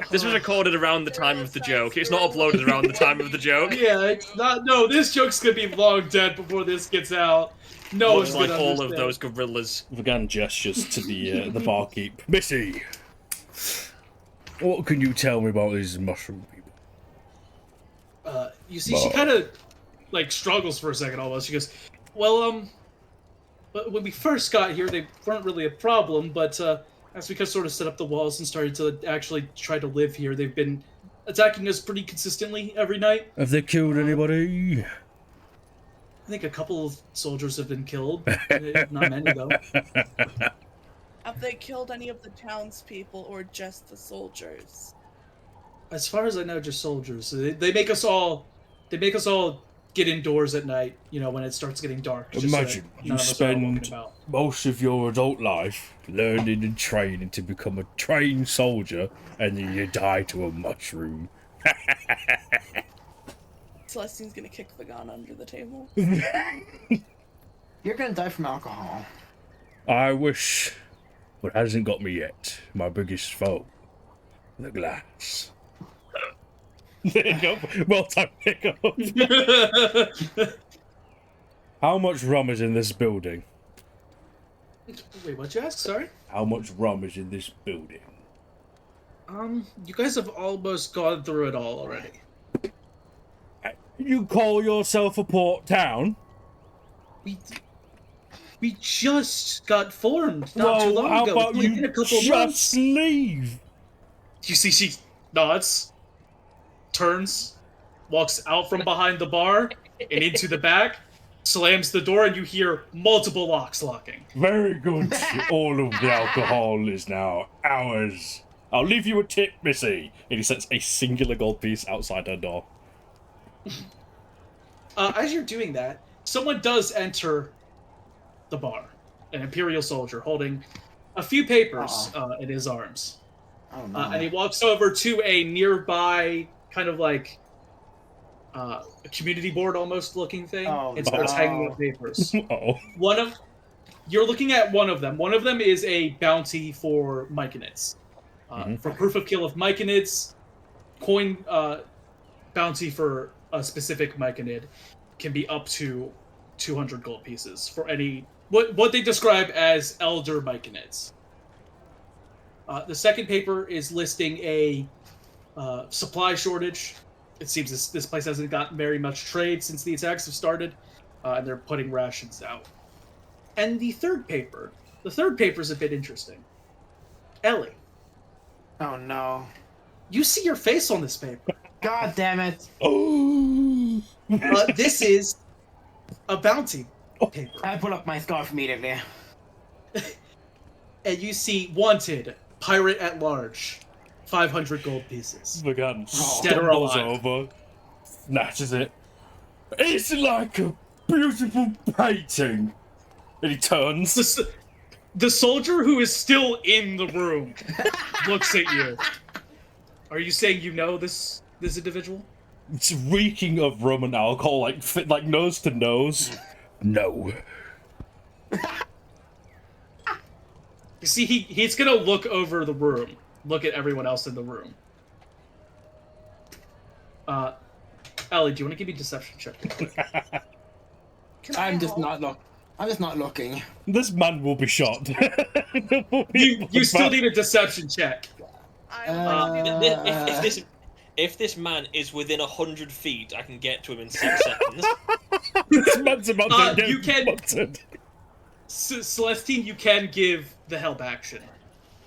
This was recorded around the time of the joke. It's not uploaded around the time of the joke. Yeah, it's not. No, this joke's gonna be long dead before this gets out. No Much one's like gonna all of understand. those gorillas. Vagan gestures to the barkeep. Missy, What can you tell me about these mushroom people? You see, she kind of like struggles for a second almost. She goes, "Well, but when we first got here, they weren't really a problem. But as we sort of set up the walls and started to actually try to live here, they've been attacking us pretty consistently every night. Have they killed anybody? I think a couple of soldiers have been killed. Not many though. Have they killed any of the townspeople or just the soldiers? As far as I know, just soldiers. They make us all. They make us all get indoors at night. When it starts getting dark. Just Imagine so you spend most of your adult life learning and training to become a trained soldier, and then you die to a mushroom. Celestine's gonna kick the gun under the table. You're gonna die from alcohol. I wish, but it hasn't got me yet. My biggest foe, the glass. There you go. Well done, Pickle. How much rum is in this building? Wait, what'd you ask? Sorry. How much rum is in this building? You guys have almost gone through it all already. You call yourself a port town? We just got formed not too long how ago. about Within you a couple of just months. leave? You see, she nods, turns, walks out from behind the bar and into the back, slams the door, and you hear multiple locks locking. Very good. All of the alcohol is now ours. I'll leave you a tip, Missy. And he sets a singular gold piece outside her door. As you're doing that, someone does enter the bar. An Imperial soldier holding a few papers in his arms. Oh no. And he walks over to a nearby kind of like a community board almost looking thing and starts hanging up papers. You're looking at one of them. One of them is a bounty for myconids. For proof of kill of myconids, coin bounty for a specific myconid can be up to 200 gold pieces for any what they describe as elder myconids. The second paper is listing a supply shortage. It seems this place hasn't gotten very much trade since the attacks have started, and they're putting rations out. And the third paper is a bit interesting. Ellie, Oh no. you see your face on this paper. God damn it. Oh. This is a bounty paper. I pull up my scarf immediately. And you see wanted, pirate at large, 500 gold pieces. The gun Dead or stumbles alive. over, snatches it. It's like a beautiful painting. And he turns. The soldier who is still in the room looks at you. Are you saying you know this individual? It's reeking of rum and alcohol, like nose to nose. No. You see, he's gonna look over the room, look at everyone else in the room. Ellie, do you want to give me a deception check? I'm just not looking. This man will be shot. You still need a deception check. If this man is within 100 feet, I can get to him in 6 seconds. This man's about to get You can- butted. Celestine, you can give the help action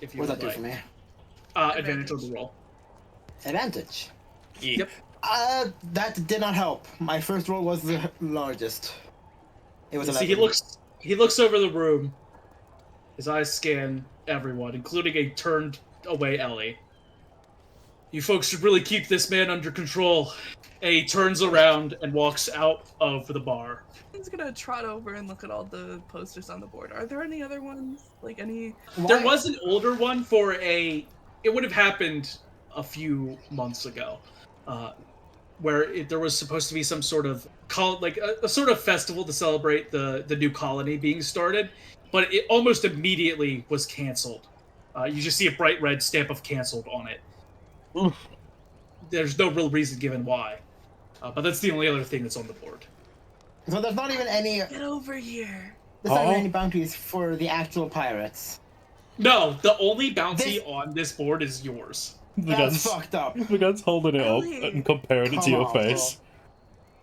if you What would does that do like. for me? Advantage on the roll. Advantage. Yeah. Yep. That did not help. My first roll was the largest. It was 11. See, he looks over the room. His eyes scan everyone, including a turned away Ellie. You folks should really keep this man under control. And he turns around and walks out of the bar. He's gonna trot over and look at all the posters on the board. Are there any other ones? Like any? There was an older one for it would have happened a few months ago, where there was supposed to be some sort of a sort of festival to celebrate the new colony being started, but it almost immediately was canceled. You just see a bright red stamp of canceled on it. Oof. There's no real reason given why, but that's the only other thing that's on the board. So there's not even any. Get over here. There's not even any bounties for the actual pirates. No, the only bounty on this board is yours. That's fucked up. The gun's holding it Ellie. up and comparing it to Come your on, face.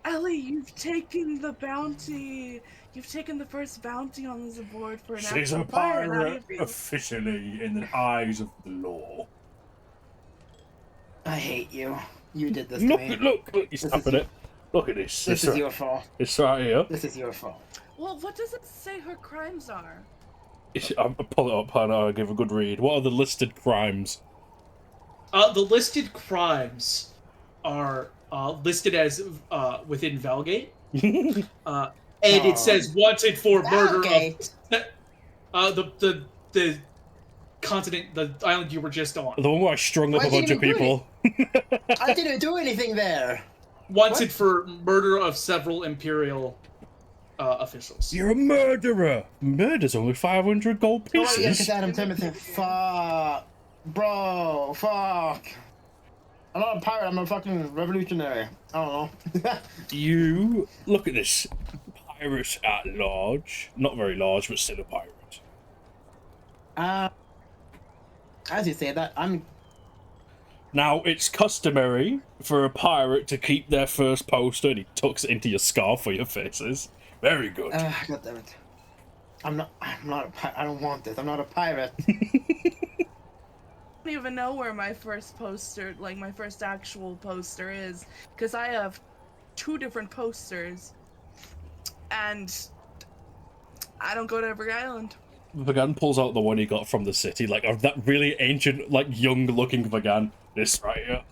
Ellie, you've taken the bounty. You've taken the first bounty on this board for an She's a actual pirate. How do you pirate feel? officially in the eyes of the law. I hate you. You did this to Look, me. look, you're snapping it. Look at this. This is your fault. It's right here. This is your fault. Well, what does it say her crimes are? I'll pull it up and I'll give a good read. What are the listed crimes? The listed crimes are listed as within Valgate. And it says wanted for murder of the continent, the island you were just on. The one where I strung up I a bunch of didn't do people. I didn't do anything there. Wanted for murder of several Imperial officials. You're a murderer. Murder's only 500 gold Oh, yeah, pieces. Adam Timothy. Fuck. Bro, fuck. I'm not a pirate, I'm a fucking revolutionary. I don't know. You look at this. Pirate at large. Not very large, but still a pirate. As you say that, I'm... Now, it's customary for a pirate to keep their first poster, and he tucks it into your scarf for your faces. Very good. God damn it. I'm not a pirate. I don't want this. I'm not a pirate. I don't even know where my first poster, like my first actual poster is, because I have 2 different posters, and I don't go to every island. Vagan pulls out the one he got from the city, like that really ancient, like young-looking Vagan. This right here.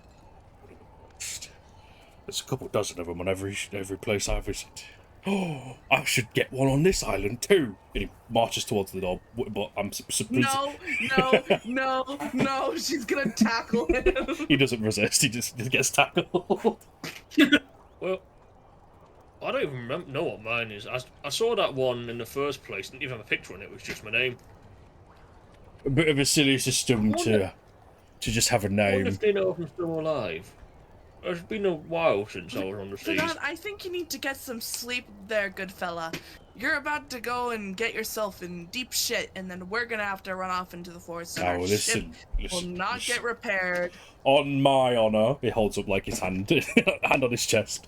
There's a couple dozen of them on every place I visit. Oh, I should get one on this island too. And he marches towards the door, but I'm No, she's gonna tackle him. He doesn't resist. He just gets tackled. Well, I don't even know what mine is. I saw that one in the first place. Didn't even have a picture on it. It was just my name. A bit of a silly system to just have a I wonder name. if they know if I'm still alive. It's been a while since I was on the seas. Vagan, I think you need to get some sleep there, good fella. You're about to go and get yourself in deep shit, and then we're gonna have to run off into the forest. And Oh, our listen, ship will not get repaired. On my honor, he holds up like his hand, hand on his chest.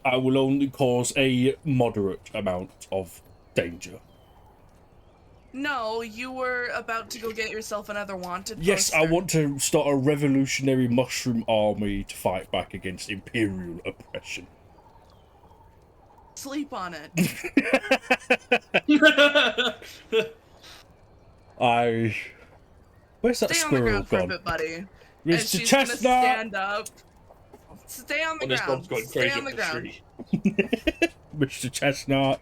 I will only cause a moderate amount of danger. No, you were about to go get yourself another wanted Yes, I poster. want to start a revolutionary mushroom army to fight back against imperial oppression. Sleep on it. Where's that Stay on the squirrel ground for a gone? bit, buddy. And Mr. she's gonna Chestnut! stand up. Stay on the When this ground. dog's going Stay crazy on up the the ground. tree. Mr. Chestnut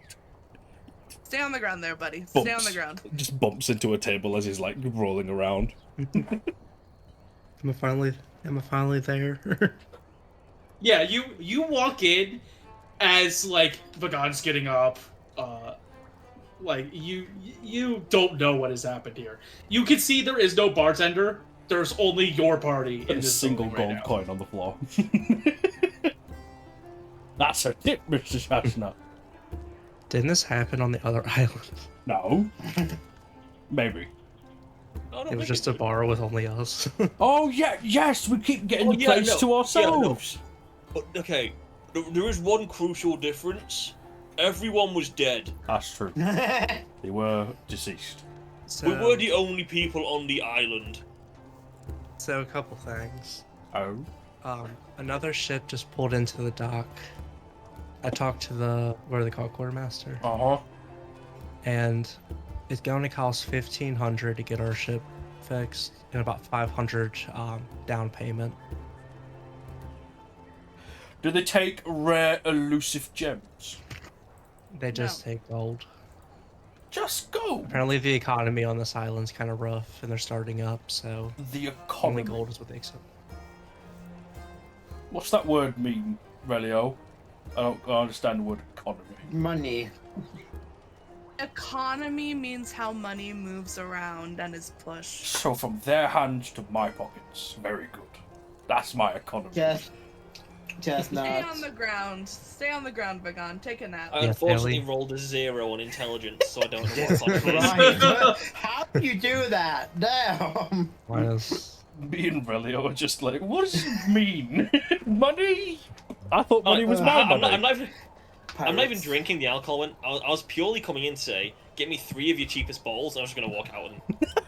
Stay on the ground there, buddy. Stay on bumps, the ground. just bumps into a table as he's like rolling around. Am I finally there? Yeah, you walk in as like Vagan's getting up. Like you don't know what has happened here. You can see there is no bartender. There's only your party in A this single building right gold coin now. on the floor. That's a tip, Mr. Chestnut. Didn't this happen on the other island? No. Maybe. It was just a bar with only us. Oh, yeah, yes, we keep getting Oh, the yeah, place no, to ourselves. But okay, there is one crucial difference. Everyone was dead. That's true. They were deceased. We were the only people on the island. So a couple things. Oh. Another ship just pulled into the dock. I talked to the quartermaster, Uh-huh. and it's going to cost $1,500 to get our ship fixed, and about $500 down payment. Do they take rare elusive gems? They just take gold. Just go. Apparently, the economy on this island's kind of rough, and they're starting up, so The only economy. gold is what they accept. What's that word mean, Relio? I don't understand the word economy. Money. Economy means how money moves around and is pushed. So from their hands to my pockets. Very good. That's my economy. Chestnuts. Stay on the ground. Stay on the ground, Vagan. Take a nap. I Yeah, unfortunately Bailey. rolled a 0 on intelligence, so I don't know what's on Right. How do you do that? Damn. Minus Me and Relio are just like, what does it mean? Money? I thought money was my money. I'm not even drinking the alcohol. I was purely coming in to say, get me 3 of your cheapest bottles, and I was just gonna walk out with them.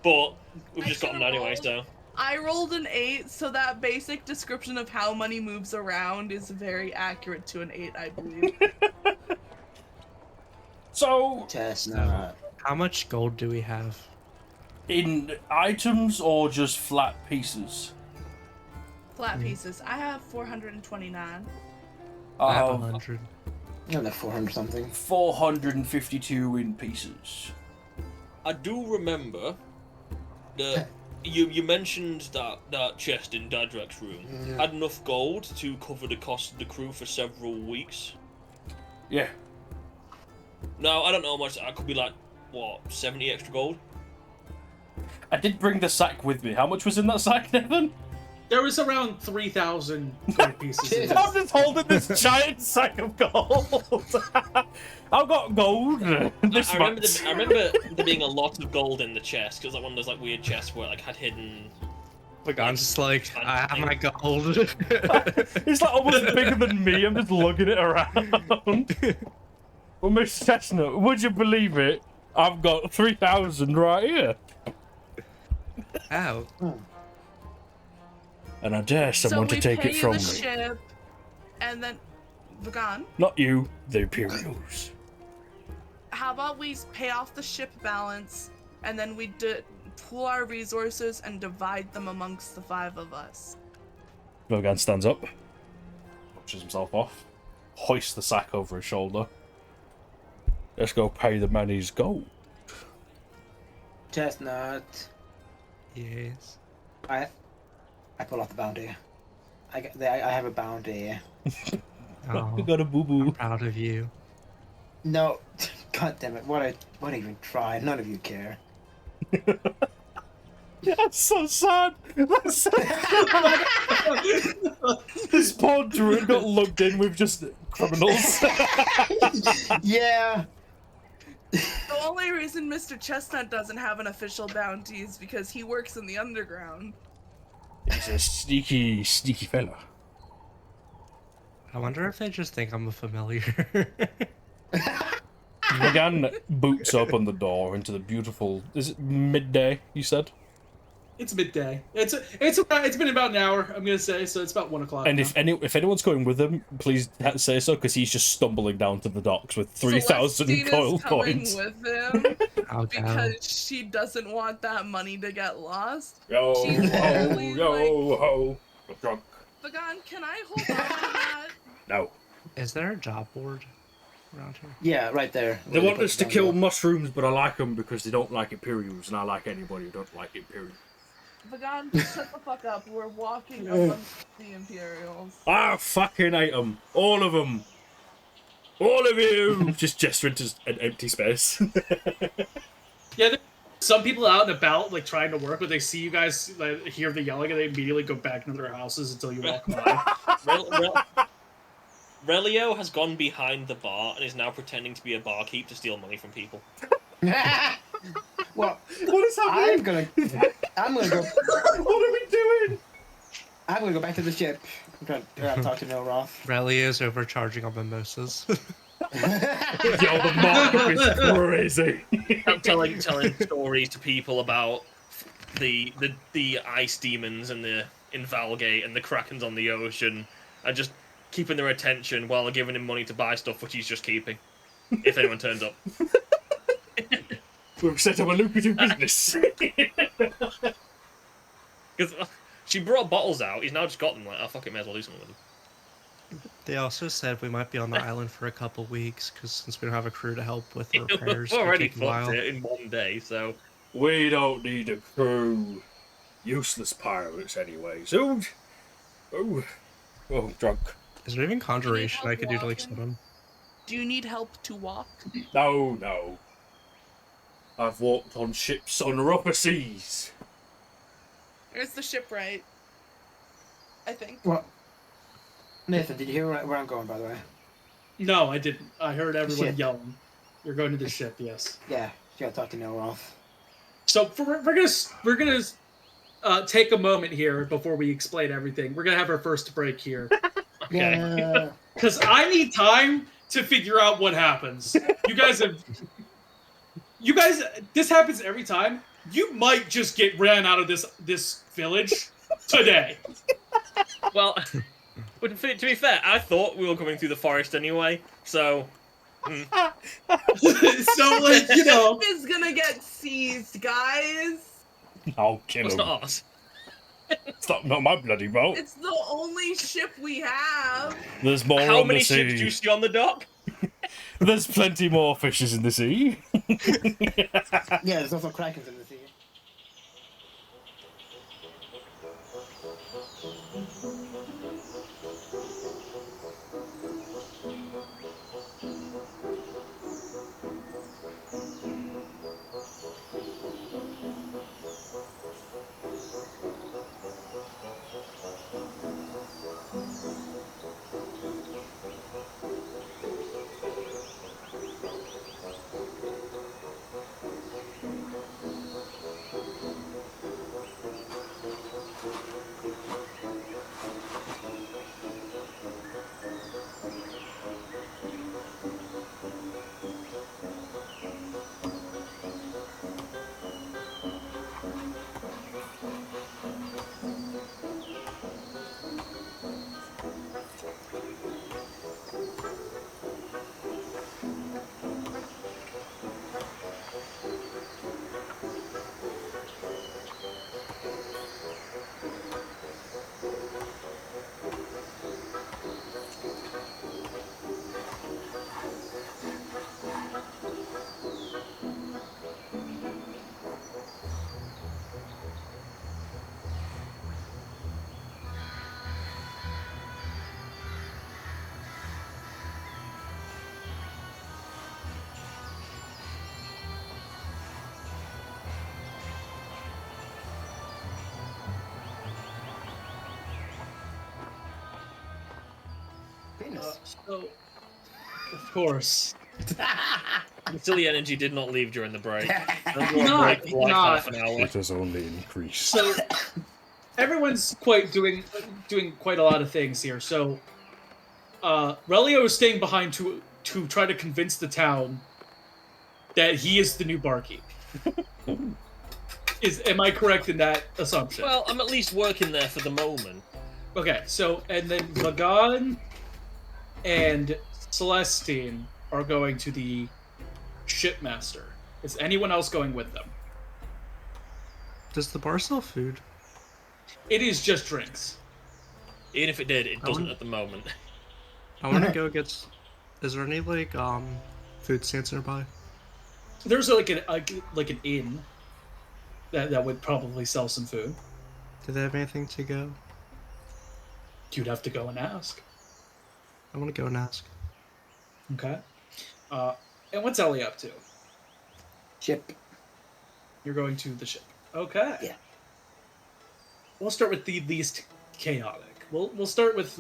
But we've just got them anyway, so. I rolled an 8, so that basic description of how money moves around is very accurate to an 8, I believe. So, Chestnut. How much gold do we have? in items or just flat pieces? Flat pieces. I have 429. I have have 100. You're like 400 something. 452 in pieces. I do remember that you mentioned that chest in Dadrak's room had enough gold to cover the cost of the crew for several weeks. Yeah. No, I don't know how much. I could be like, what, 70 extra gold? I did bring the sack with me. How much was in that sack, Devon? There was around 3,000 gold pieces. in this. I'm just holding this giant sack of gold. I've got gold. This I remember, much. I remember there being a lot of gold in the chest, because like one of those like weird chests where it like had hidden. Like, I'm just like, I have my gold. It's like almost bigger than me. I'm just lugging it around. Well, Miss Chestnut, would you believe it? I've got 3,000 right here. Ow. And I dare someone so to take it from we me. pay you the ship, and then Vagan, Not you, the Imperials. how about we pay off the ship balance, and then we pool our resources and divide them amongst the 5 of us. Vogan stands up, pushes himself off, hoists the sack over his shoulder. Let's go pay the man his gold. Chestnut. Yes. I pull off the bounty. I have a bounty. Oh, We got a boo boo. proud of you. No, god damn it! What even try? None of you care. That's so sad. That's so sad. This poor druid got lugged in with just criminals. Yeah. The only reason Mr. Chestnut doesn't have an official bounty is because he works in the underground. He's a sneaky, sneaky fella. I wonder if they just think I'm a familiar. Vagan boots up on the door into the beautiful. Is it midday? You said. It's midday. It's been about an hour, I'm gonna say, so it's about 1 o'clock. And now. if anyone's going with him, please say so, because he's just stumbling down to the docks with 3,000 Celestine gold is coming coins. with him I'll go. because she doesn't want that money to get lost. Yo She's ho, literally yo ho. I'm drunk. Vagan, can I hold on to that? No. Is there a job board around here? Yeah, right there. They Where want put us to the kill bounty. mushrooms, but I like them because they don't like Imperials, and I like anybody who don't like Imperials. Vagan, just shut the fuck up. We're walking amongst the Imperials. I fucking hate them. All of them. All of you! Just gesturing to an empty space. Yeah, there's some people out and about, like, trying to work, but they see you guys, like, hear the yelling, and they immediately go back into their houses until you walk by. Relio has gone behind the bar and is now pretending to be a barkeep to steal money from people. Well, What is happening? I'm gonna go. What are we doing? I'm gonna go back to the ship. I'm trying to talk to Nilroth. Relio's overcharging on mimosas. Yo, the markup is crazy. I'm telling stories to people about the ice demons and the in Valgate and the krakens on the ocean, and just keeping their attention while giving him money to buy stuff which he's just keeping. If anyone turns up. We've set up a lucrative business. Because she brought bottles out, he's now just got them, like, oh fuck it, may as well do something with them. They also said we might be on the island for a couple weeks, because since we don't have a crew to help with the We've repairs, already it's taking a while. fucked it in one day, so... We don't need a crew. Useless pirates, anyways. Oh, I'm drunk. Is there even conjuration help I could do to, like, walking? summon? Do you need help to walk? No. I've walked on ships on the upper seas. There's the shipwright. I think. What? Nathan, did you hear where I'm going, by the way? No, I didn't. I heard everyone Shit. yelling. You're going to the ship, yes. Yeah, you gotta talk to Nilroth. So we're gonna take a moment here before we explain everything. We're gonna have our first break here. Yeah. Because I need time to figure out what happens. You guys, this happens every time. You might just get ran out of this village today. Well, but to be fair, I thought we were coming through the forest anyway, so... So, like, you know... Is gonna get seized, guys. I'll kill It's him. not us. It's not my bloody boat. It's the only ship we have. There's more How on many the ships do sea. you see on the dock? There's plenty more fishes in the sea. Yeah, there's also krakens in the sea. So, of course. The silly energy did not leave during the break. Not- Break for like not- half an hour. It has only increased. So, everyone's doing quite a lot of things here. So, Relio is staying behind to try to convince the town that he is the new barkeep. Am I correct in that assumption? Well, I'm at least working there for the moment. Okay, so, and then Vagan and Celestine are going to the shipmaster. Is anyone else going with them? Does the bar sell food? It is just drinks. Even if it did, it doesn't wouldn't- at the moment. I want to go get. Is there any like food stands nearby? There's like an inn that would probably sell some food. Do they have anything to go? You'd have to go and ask. I want to go and ask. Okay. And what's Ellie up to? Ship. You're going to the ship. Okay. Yeah. We'll start with the least chaotic. We'll start with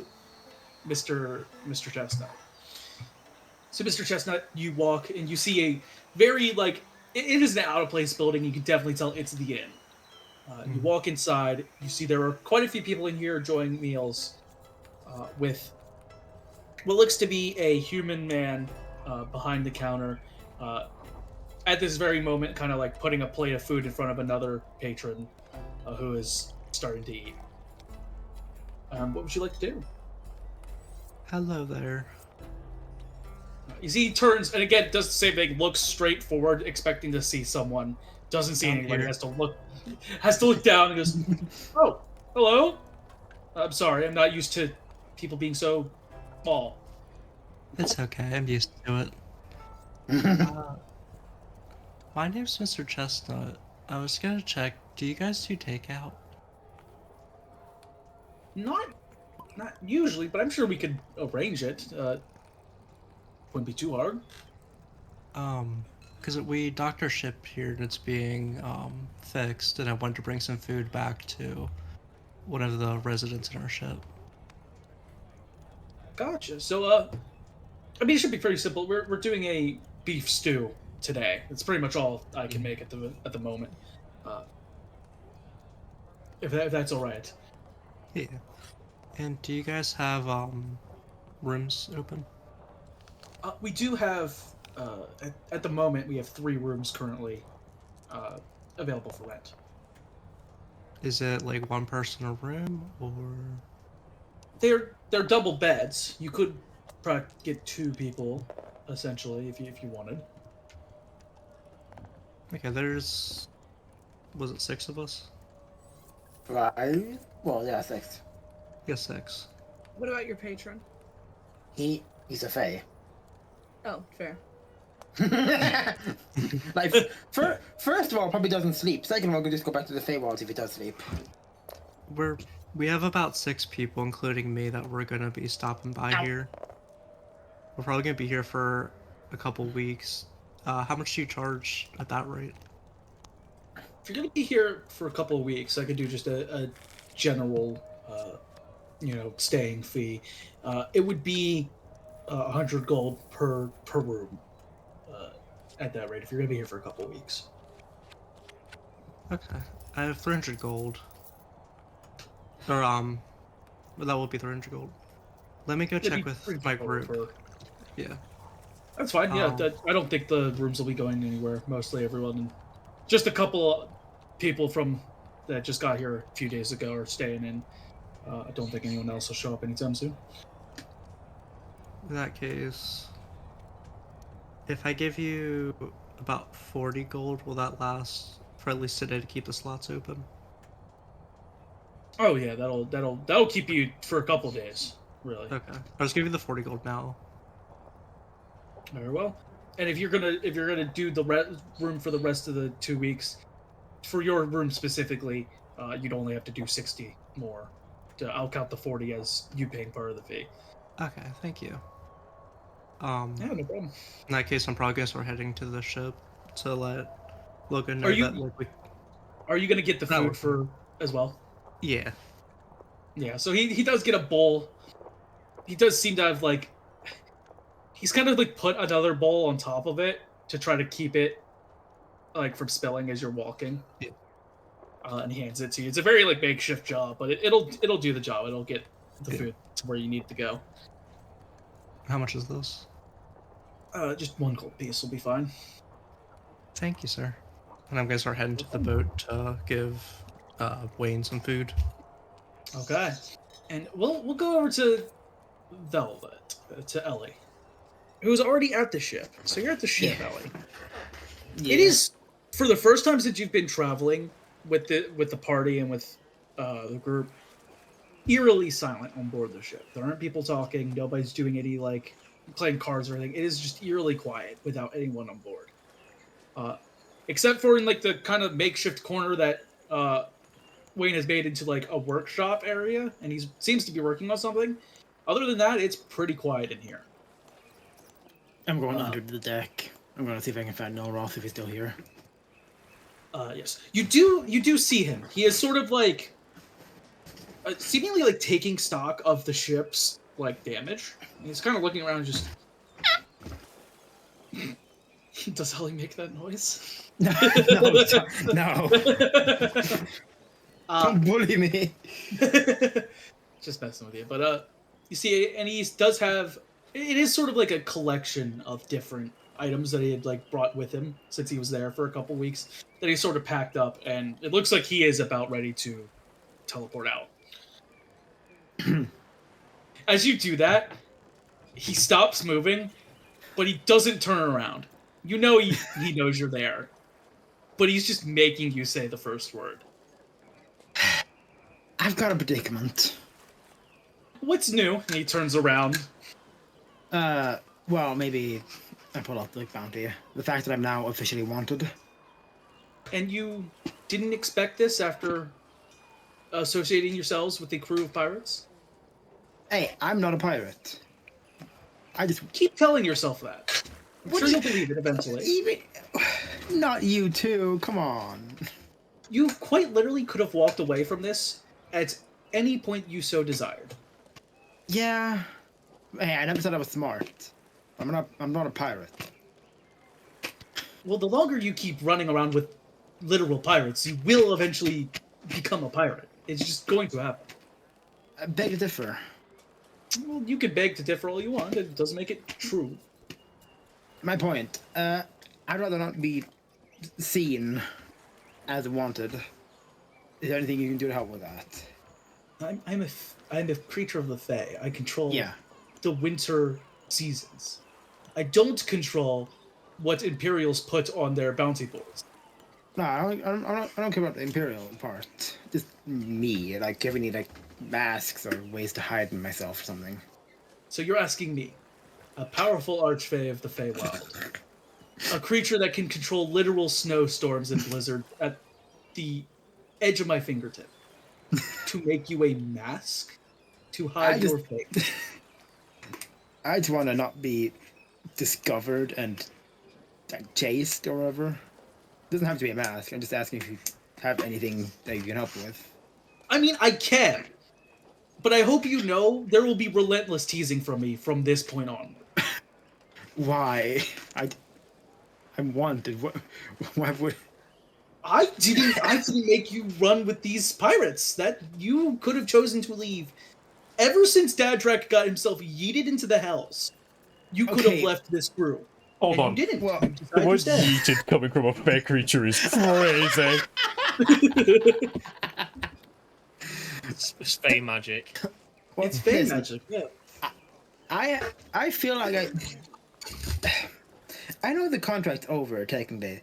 Mr. Chestnut. So, Mr. Chestnut, you walk and you see a very it is an out of place building. You can definitely tell it's the inn. You walk inside. You see there are quite a few people in here enjoying meals, with what looks to be a human man behind the counter. At this very moment, kind of like putting a plate of food in front of another patron who is starting to eat. What would you like to do? Hello there. You see, he turns and again does the same thing. Looks straight forward, expecting to see someone. Doesn't see I'm anyone. here. Has to look down and goes, "Oh, hello. I'm sorry. I'm not used to people being so small." It's okay. I'm used to it. My name's Mr. Chestnut. I was gonna check. Do you guys do takeout? Not usually, but I'm sure we could arrange it. Wouldn't be too hard. Because we docked our ship here and it's being fixed, and I wanted to bring some food back to one of the residents in our ship. Gotcha. So, I mean, it should be pretty simple. We're doing a beef stew today. It's pretty much all I can make at the moment. if that's all right. Yeah. And do you guys have rooms open? We do have, at the moment, we have 3 rooms currently available for rent. Is it like one person a room, or? They're double beds. You could probably get 2 people, essentially, if you wanted. Okay, was it 6 of us? Right. Well, yeah, 6. Yeah, 6. What about your patron? He's a fae. Oh, fair. Like, first of all, probably doesn't sleep. Second of all, we could just go back to the Feywild if he does sleep. We have about 6 people, including me, that we're gonna be stopping by here. We're probably gonna be here for a couple weeks. How much do you charge at that rate? If you're going to be here for a couple of weeks, I could do just a general, staying fee. It would be 100 gold per room at that rate if you're going to be here for a couple of weeks. Okay, I have 300 gold. Or that will be 300 gold. Let me go check with my group. Yeah. That's fine. Yeah, I don't think the rooms will be going anywhere. Mostly everyone, just a couple people that just got here a few days ago are staying in. I don't think anyone else will show up anytime soon. In that case, if I give you about 40 gold, will that last for at least today to keep the slots open? Oh yeah, that'll keep you for a couple days, really. Okay, I'll just give you the 40 gold now. Very well. And if you're gonna do the room for the rest of the 2 weeks, for your room specifically, you'd only have to do 60 more. I'll count the 40 as you paying part of the fee. Okay, thank you. Yeah, no problem. In that case, I'm probably gonna start heading to the ship to let Logan know Are you gonna get the food for as well? Yeah. Yeah. So he does get a bowl. He does seem to have he's kind of put another bowl on top of it to try to keep it from spilling as you're walking. Yeah. And he hands it to you. It's a very makeshift job, but it'll do the job. It'll get the food to where you need to go. How much is this? Just 1 gold piece will be fine. Thank you, sir. And I'm gonna start heading to the boat to give Wayne some food. Okay. And we'll go over to Velvet, to Ellie, who's already at the ship. So you're at the ship, Ellie. Yeah. It is, for the first time since you've been traveling with the party and with the group, eerily silent on board the ship. There aren't people talking. Nobody's doing any playing cards or anything. It is just eerily quiet without anyone on board, except for in the kind of makeshift corner that Wayne has made into a workshop area, and he seems to be working on something. Other than that, it's pretty quiet in here. I'm going under the deck. I'm going to see if I can find Nilroth if he's still here. Yes. You do see him. He is sort of seemingly taking stock of the ship's damage. He's kind of looking around and just does Ellie make that noise? No. Don't bully me. Just messing with you. But you see, and he does have, it is sort of a collection of different items that he had brought with him since he was there for a couple weeks that he sort of packed up, and it looks like he is about ready to teleport out. As you do that, he stops moving, but he doesn't turn around. You know he knows you're there, but he's just making you say the first word. I've got a predicament. What's new? And he turns around. Well, maybe I pull out the bounty. The fact that I'm now officially wanted. And you didn't expect this after associating yourselves with the crew of pirates? Hey, I'm not a pirate. I just keep telling yourself that. I'm sure you'll believe it eventually. Even not you too. Come on. You quite literally could have walked away from this at any point you so desired. Yeah. Hey, I never said I was smart. I'm not a pirate. Well, the longer you keep running around with literal pirates, you will eventually become a pirate. It's just going to happen. I beg to differ. Well, you can beg to differ all you want. It doesn't make it true. My point. I'd rather not be seen as wanted. Is there anything you can do to help with that? I'm a creature of the Fae. I control Yeah. the winter seasons. I don't control what Imperials put on their bounty boards. No, I don't care about the Imperial part. Just me, like giving me like masks or ways to hide myself or something. So you're asking me, a powerful archfey of the Feywild, a creature that can control literal snowstorms and blizzard at the edge of my fingertip, to make you a mask to hide your face. I just want to not be discovered and like, chased or whatever. It doesn't have to be a mask. I'm just asking if you have anything that you can help with. I mean, I can, but I hope you know there will be relentless teasing from me from this point on. Why? I'm wanted. Why would? I didn't make you run with these pirates. That you could have chosen to leave. Ever since Dadrak got himself yeeted into the hells, you could have left this crew. Hold on. You didn't. Well, The word yeeted coming from a fair creature is crazy. It's Fey magic. Well, It's Fey listen, magic. Yeah. I feel like I know the contract's over technically.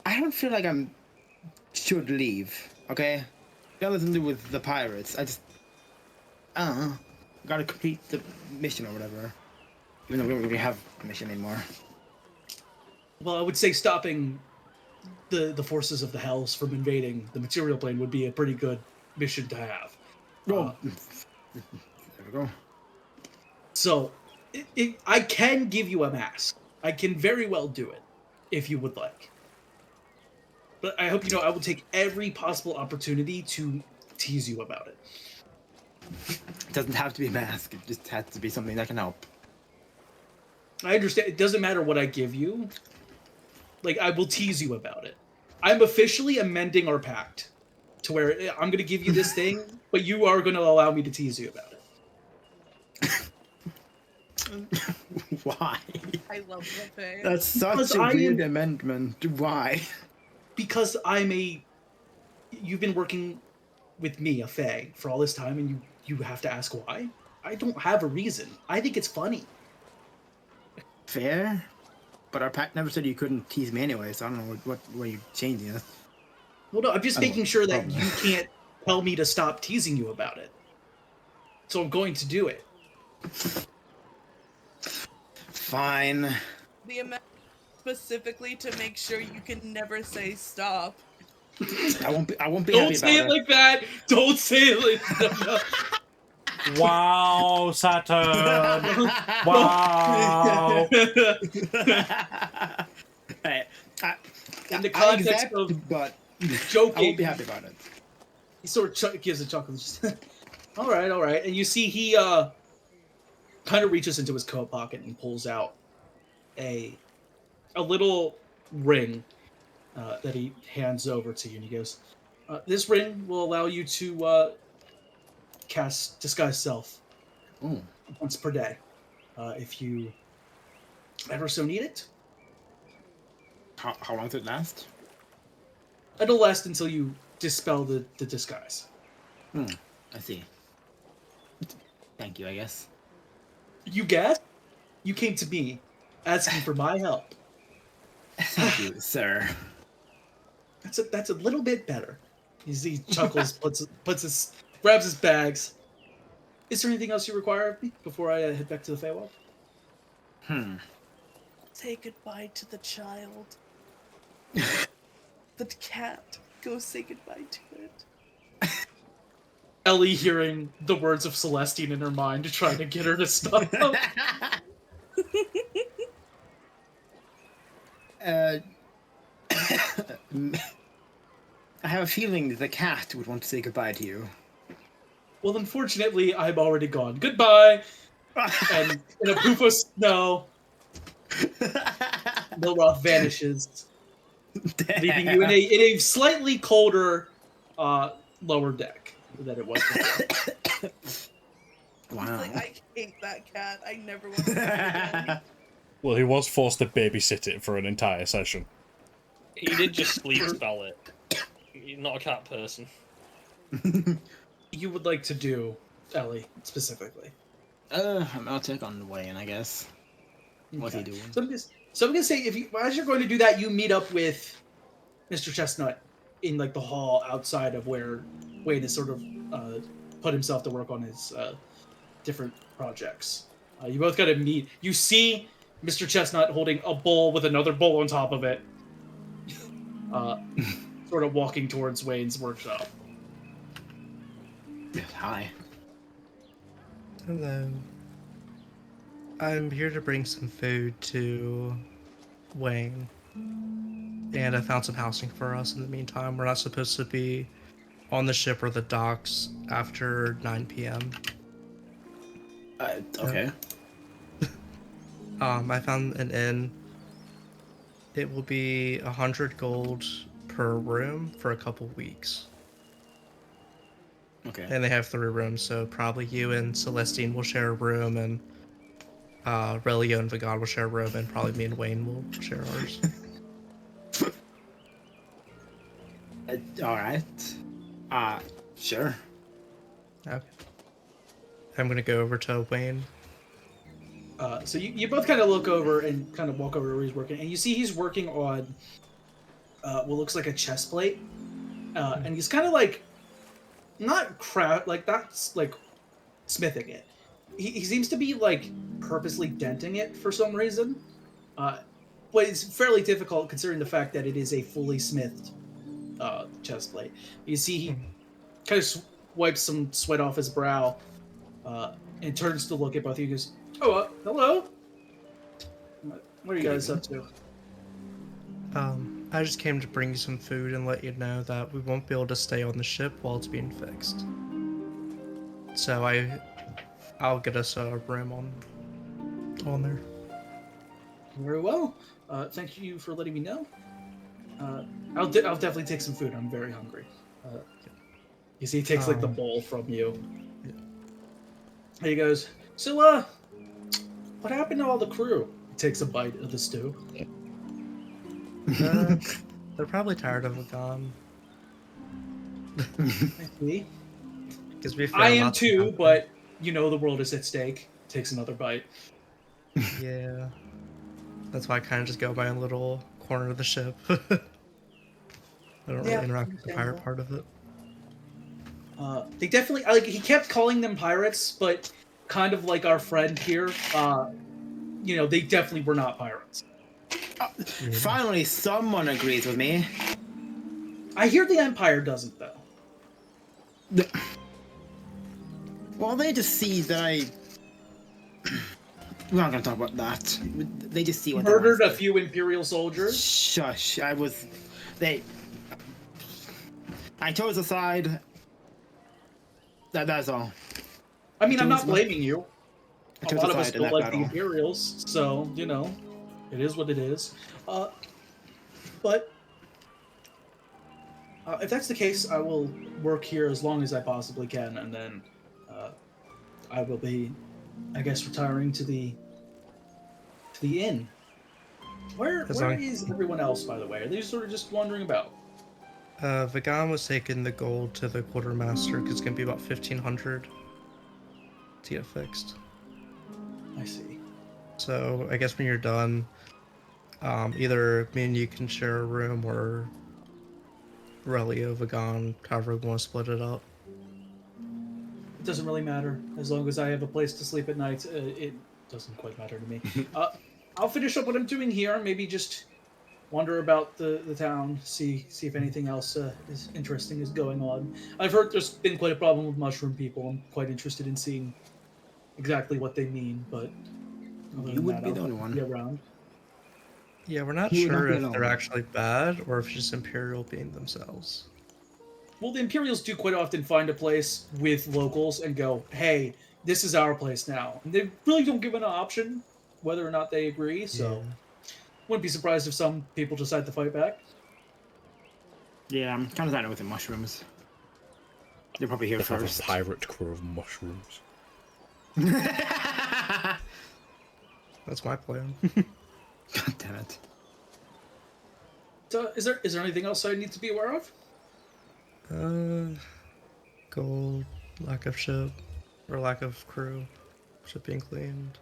I don't feel like I'm should leave. Okay, got nothing to do with the pirates. I just gotta complete the mission or whatever. Even though we don't really have a mission anymore. Well, I would say stopping the forces of the hells from invading the material plane would be a pretty good mission to have. Well, there we go. So, I can give you a mask. I can very well do it, if you would like. But I hope you know I will take every possible opportunity to tease you about it. It doesn't have to be a mask. It just has to be something that can help. I understand. It doesn't matter what I give you. Like, I will tease you about it. I'm officially amending our pact to where I'm going to give you this thing, but you are going to allow me to tease you about it. Why? I love the Fae. That's such a weird amendment. Why? Because you've been working with me, a Fae, for all this time, and you have to ask why? I don't have a reason. I think it's funny. Fair? But our pact never said you couldn't tease me anyway, so I don't know what you changing it. Well, no, I'm just making sure that you can't tell me to stop teasing you about it. So I'm going to do it. Fine. The amendment specifically to make sure you can never say stop. I won't be happy Don't about say it like that. Don't say it like that. Wow, Saturn! Wow! Hey, In the context of but joking, I won't be happy about it. he sort of gives a chuckle. Just, all right. And you see he kind of reaches into his coat pocket and pulls out a little ring that he hands over to you. And he goes, this ring will allow you to cast Disguise Self once per day. If you ever so need it. How long does it last? It'll last until you dispel the disguise. I see. Thank you, I guess. You guessed? You came to me asking for my help. Thank you, sir. That's a little bit better. He chuckles, grabs his bags. Is there anything else you require of me before I head back to the Feywild? Say goodbye to the child. The cat. Go say goodbye to it. Ellie hearing the words of Celestine in her mind, trying to get her to stop. I have a feeling the cat would want to say goodbye to you. Well, unfortunately, I'm already gone. Goodbye! And in a poof of snow, Milroth vanishes, leaving you in a slightly colder lower deck than it was before. Wow. Like, I hate that cat. I never want to see it again. Well, he was forced to babysit it for an entire session. He did just sleep spell it. He's not a cat person. You would like to do, Ellie, specifically? I'll check on Wayne, I guess. What's he doing? So I'm gonna say, as you're going to do that, you meet up with Mr. Chestnut in like the hall outside of where Wayne has sort of put himself to work on his different projects. You both got to meet. You see Mr. Chestnut holding a bowl with another bowl on top of it, sort of walking towards Wayne's workshop. Hi. Hello. I'm here to bring some food to Wayne. And I found some housing for us in the meantime. We're not supposed to be on the ship or the docks after 9 p.m. Okay. I found an inn. It will be 100 gold per room for a couple weeks. Okay. And they have 3 rooms, so probably you and Celestine will share a room, and Relio and Vagad will share a room, and probably me and Wayne will share ours. Alright. Sure. Okay. I'm gonna go over to Wayne. So you both kind of look over and kind of walk over to where he's working, and you see he's working on what looks like a chest plate, and he's kind of like not smithing it. He seems to be like purposely denting it for some reason, but it's fairly difficult considering the fact that it is a fully smithed chest plate. You see he kind of wipes some sweat off his brow and turns to look at both of you and goes, "Oh, hello. What are you guys up to?" I just came to bring you some food and let you know that we won't be able to stay on the ship while it's being fixed. So I'll get us a room on there. Very well. Thank you for letting me know. I'll definitely take some food. I'm very hungry. You see, he takes like the bowl from you. Yeah. And he goes, "So, what happened to all the crew?" He takes a bite of the stew. They're probably tired of Vagan. I see. Because we I am too, but you know the world is at stake. Takes another bite. Yeah. That's why I kind of just go my own little corner of the ship. I don't really interact with the pirate part of it. They definitely like. He kept calling them pirates, but kind of like our friend here. They definitely were not pirates. Finally, someone agrees with me. I hear the Empire doesn't, though. Well, they just see that we're not gonna talk about that. They just see what Murdered a few Imperial soldiers. Shush! I chose a side. That's all. I mean, I'm not blaming you. I A chose lot a of us side in don't that like battle. the Imperials, so it is what it is. But if that's the case, I will work here as long as I possibly can, and then I will be, I guess, retiring to the inn. Where is everyone else, by the way? Are they sort of just wandering about? Vagan was taking the gold to the quartermaster because it's going to be about 1,500 to get fixed. I see. So I guess when you're done, either me and you can share a room, or Relio, Vagan, however we want to split it up. It doesn't really matter. As long as I have a place to sleep at night, it doesn't quite matter to me. I'll finish up what I'm doing here. Maybe just wander about the town, see if anything else is interesting is going on. I've heard there's been quite a problem with mushroom people. I'm quite interested in seeing exactly what they mean, but You would be the only one. Be around. Yeah, we're not You would not sure be if they're alone. actually bad or if it's just Imperial being themselves. Well, the Imperials do quite often find a place with locals and go, "Hey, this is our place now." And they really don't give an option whether or not they agree, so wouldn't be surprised if some people decide to fight back. Yeah, I'm kind of starting with the mushrooms. You're probably here If I have a first. pirate crew of mushrooms. That's my plan. God damn it. So, is there anything else I need to be aware of? Gold, lack of ship, or lack of crew, ship being cleaned.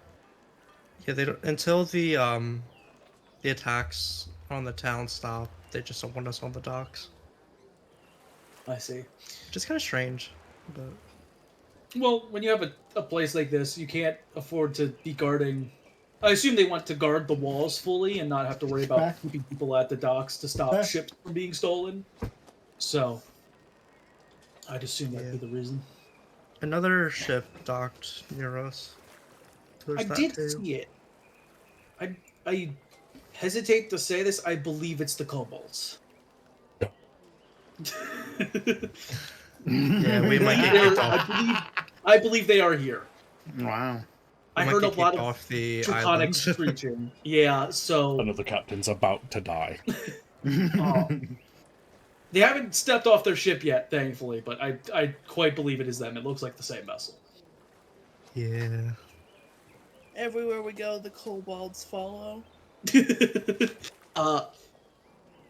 Yeah, they don't until the attacks on the town stop. They just don't want us on the docks. I see. Just kind of strange, but Well, when you have a place like this, you can't afford to be guarding. I assume they want to guard the walls fully and not have to worry about keeping people at the docks to stop ships from being stolen. So, I'd assume that'd be the reason. another ship docked near us. So I there's that did too. see it. I hesitate to say this. I believe it's the Cobalts. Yeah, we might get kicked off. I believe they are here. Wow. I We might heard a get lot kicked of off the draconic island. screeching. Yeah, so Another captain's about to die. they haven't stepped off their ship yet, thankfully. But I quite believe it is them. It looks like the same vessel. Yeah. Everywhere we go, the kobolds follow.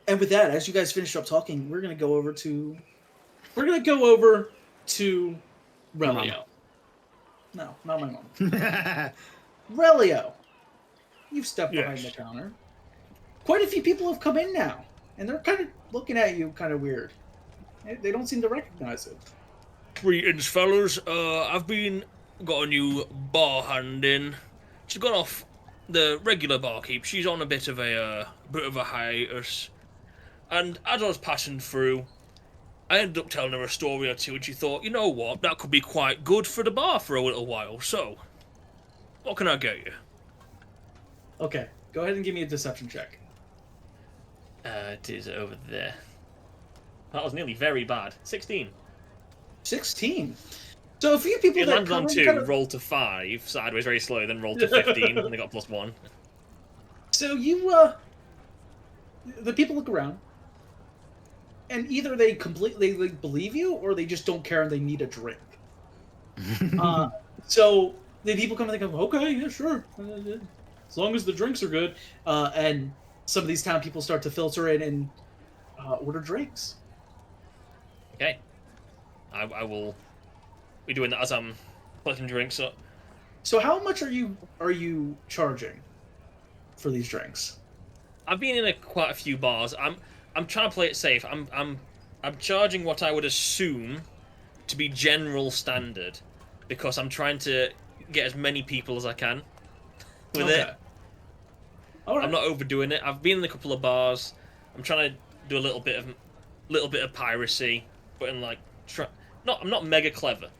And with that, as you guys finish up talking, we're gonna go over to Relio. No, not my mom. Relio, you've stepped behind the counter. Quite a few people have come in now, and they're kind of looking at you kind of weird. They don't seem to recognize it. Greetings, fellas. I've got a new bar hand in. She's gone off the regular barkeep. She's on a bit of a hiatus. And as I was passing through, I ended up telling her a story or two, and she thought, you know what, that could be quite good for the bar for a little while. So, what can I get you? Okay, go ahead and give me a deception check. It is over there. That was nearly very bad. 16. 16. So a few people It that landed come on in 2, kind of- rolled to 5, sideways very slowly, then rolled to 15, and they got +1. So you, the people look around, and either they completely believe you, or they just don't care and they need a drink. So the people come and they go, okay, yeah, sure, as long as the drinks are good. And some of these town people start to filter in and order drinks. Okay. I will be doing that as I'm collecting drinks up. So how much are you charging for these drinks? I've been in quite a few bars. I'm trying to play it safe. I'm charging what I would assume to be general standard, because I'm trying to get as many people as I can with it. All right. I'm not overdoing it. I've been in a couple of bars. I'm trying to do a little bit of piracy, but in like I'm not mega clever.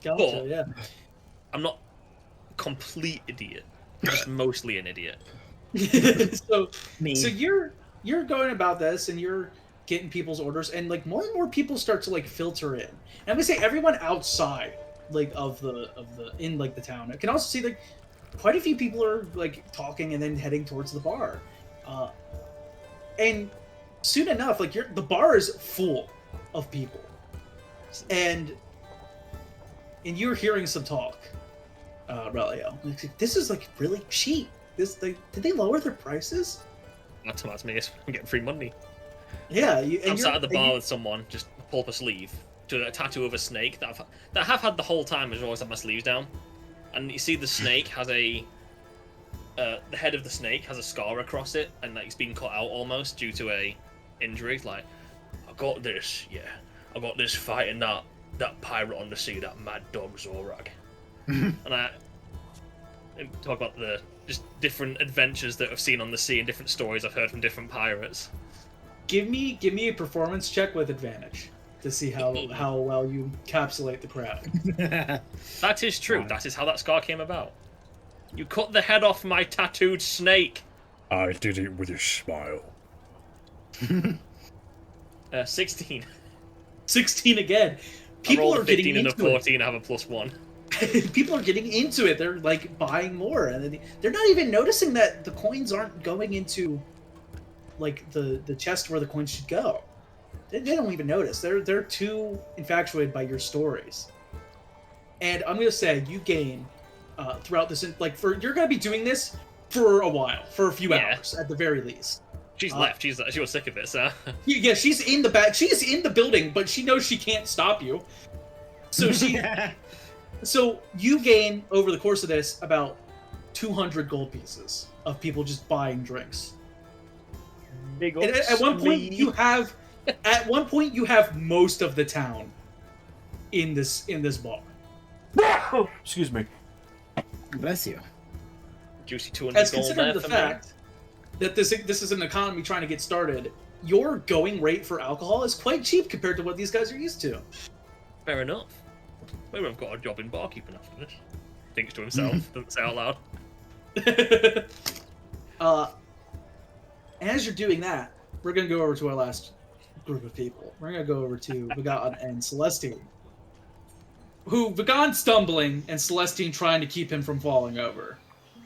Gotcha, but yeah. I'm not a complete idiot. I'm just mostly an idiot. So Me. So you're going about this and you're getting people's orders, and like more and more people start to like filter in. And I'm gonna say everyone outside like of the in like the town. I can also see like quite a few people are like talking and then heading towards the bar. And soon enough, like the bar is full of people. And you're hearing some talk, Relio. Like, this is like really cheap. Did they lower their prices? That's me. I'm getting free money. Yeah, I'm sat at the bar with someone, just pull up a sleeve to a tattoo of a snake that I have had the whole time. I've always had my sleeves down, and you see the snake has the head of the snake has a scar across it, and like it's been cut out almost due to a injury. Like, I got this fighting that pirate on the sea, that mad dog Zorag, and I talk about the just different adventures that I've seen on the sea and different stories I've heard from different pirates. Give me a performance check with advantage to see how well you encapsulate the crowd. That is true. That is how that scar came about. You cut the head off my tattooed snake. I did it with a smile. 16. 16 again. I People rolled are a getting 15 and a into 14. I have a +1. it. People are getting into it. They're like buying more, and they're not even noticing that the coins aren't going into like the chest where the coins should go. they don't even notice. They're too infatuated by your stories. And I'm gonna say you gain throughout this, you're gonna be doing this for a while, for a few hours at the very least. She's left. She was sick of it, so. Yeah, she's in the back. She's in the building, but she knows she can't stop you. So so you gain over the course of this about 200 gold pieces of people just buying drinks. Big And at one point you have most of the town in this bar. Excuse me. Bless you. Juicy 200 As gold considering there the for fact that this is an economy trying to get started, your going rate for alcohol is quite cheap compared to what these guys are used to. Fair enough. Maybe I've got a job in barkeeping after this. Thinks to himself, doesn't say out loud. As you're doing that, we're going to go over to our last group of people. We're going to go over to Vagan and Celestine. Vagan stumbling and Celestine trying to keep him from falling over.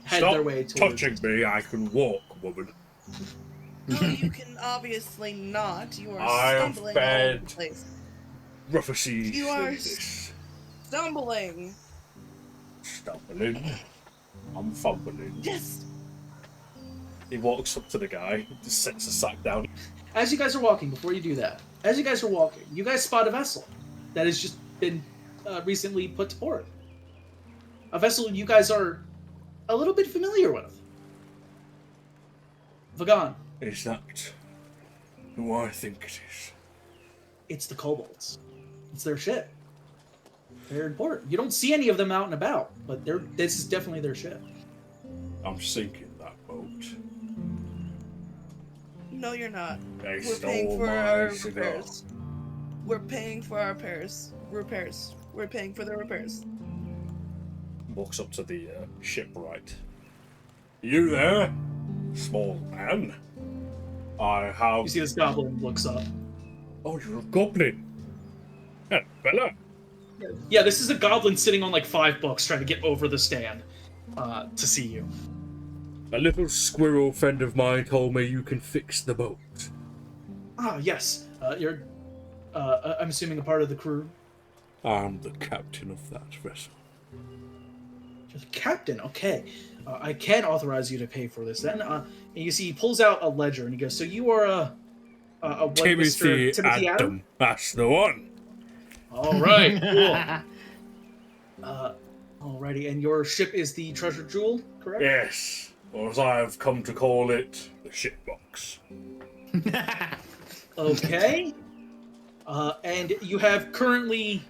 Head Stop their way towards touching me. I can walk, woman. No, you can obviously not. You are I have stumbling all over fed the place. rougher seas You than are this. Stumbling. Stumbling. I'm fumbling. Yes. He walks up to the guy, just sets the sack down. As you guys are walking, before you do that, as you guys are walking, you guys spot a vessel that has just been recently put to port. A vessel you guys are a little bit familiar with. Vagan, Is that who I think it is? it's the Cobalts. It's their ship. They're in port. You don't see any of them out and about, but this is definitely their ship. I'm sinking that boat. No, you're not. They We're paying stole for my our cigar. repairs. We're paying for our repairs. We're paying for the repairs. Walks up to the shipwright. You there, small man? I have. You see this goblin looks up. Oh, you're a goblin. Hello, fella. Yeah, this is a goblin sitting on like 5 books trying to get over the stand to see you. A little squirrel friend of mine told me you can fix the boat. Ah, yes. I'm assuming a part of the crew. I'm the captain of that vessel. You're the captain, okay. I can authorize you to pay for this then. And you see he pulls out a ledger and he goes, so you are a one Timothy Mr. Timothy Adam? Adam. That's the one. All right, cool. Alrighty, and your ship is the Treasure Jewel, correct? Yes, or as I have come to call it, the shipbox. Okay. And you have currently...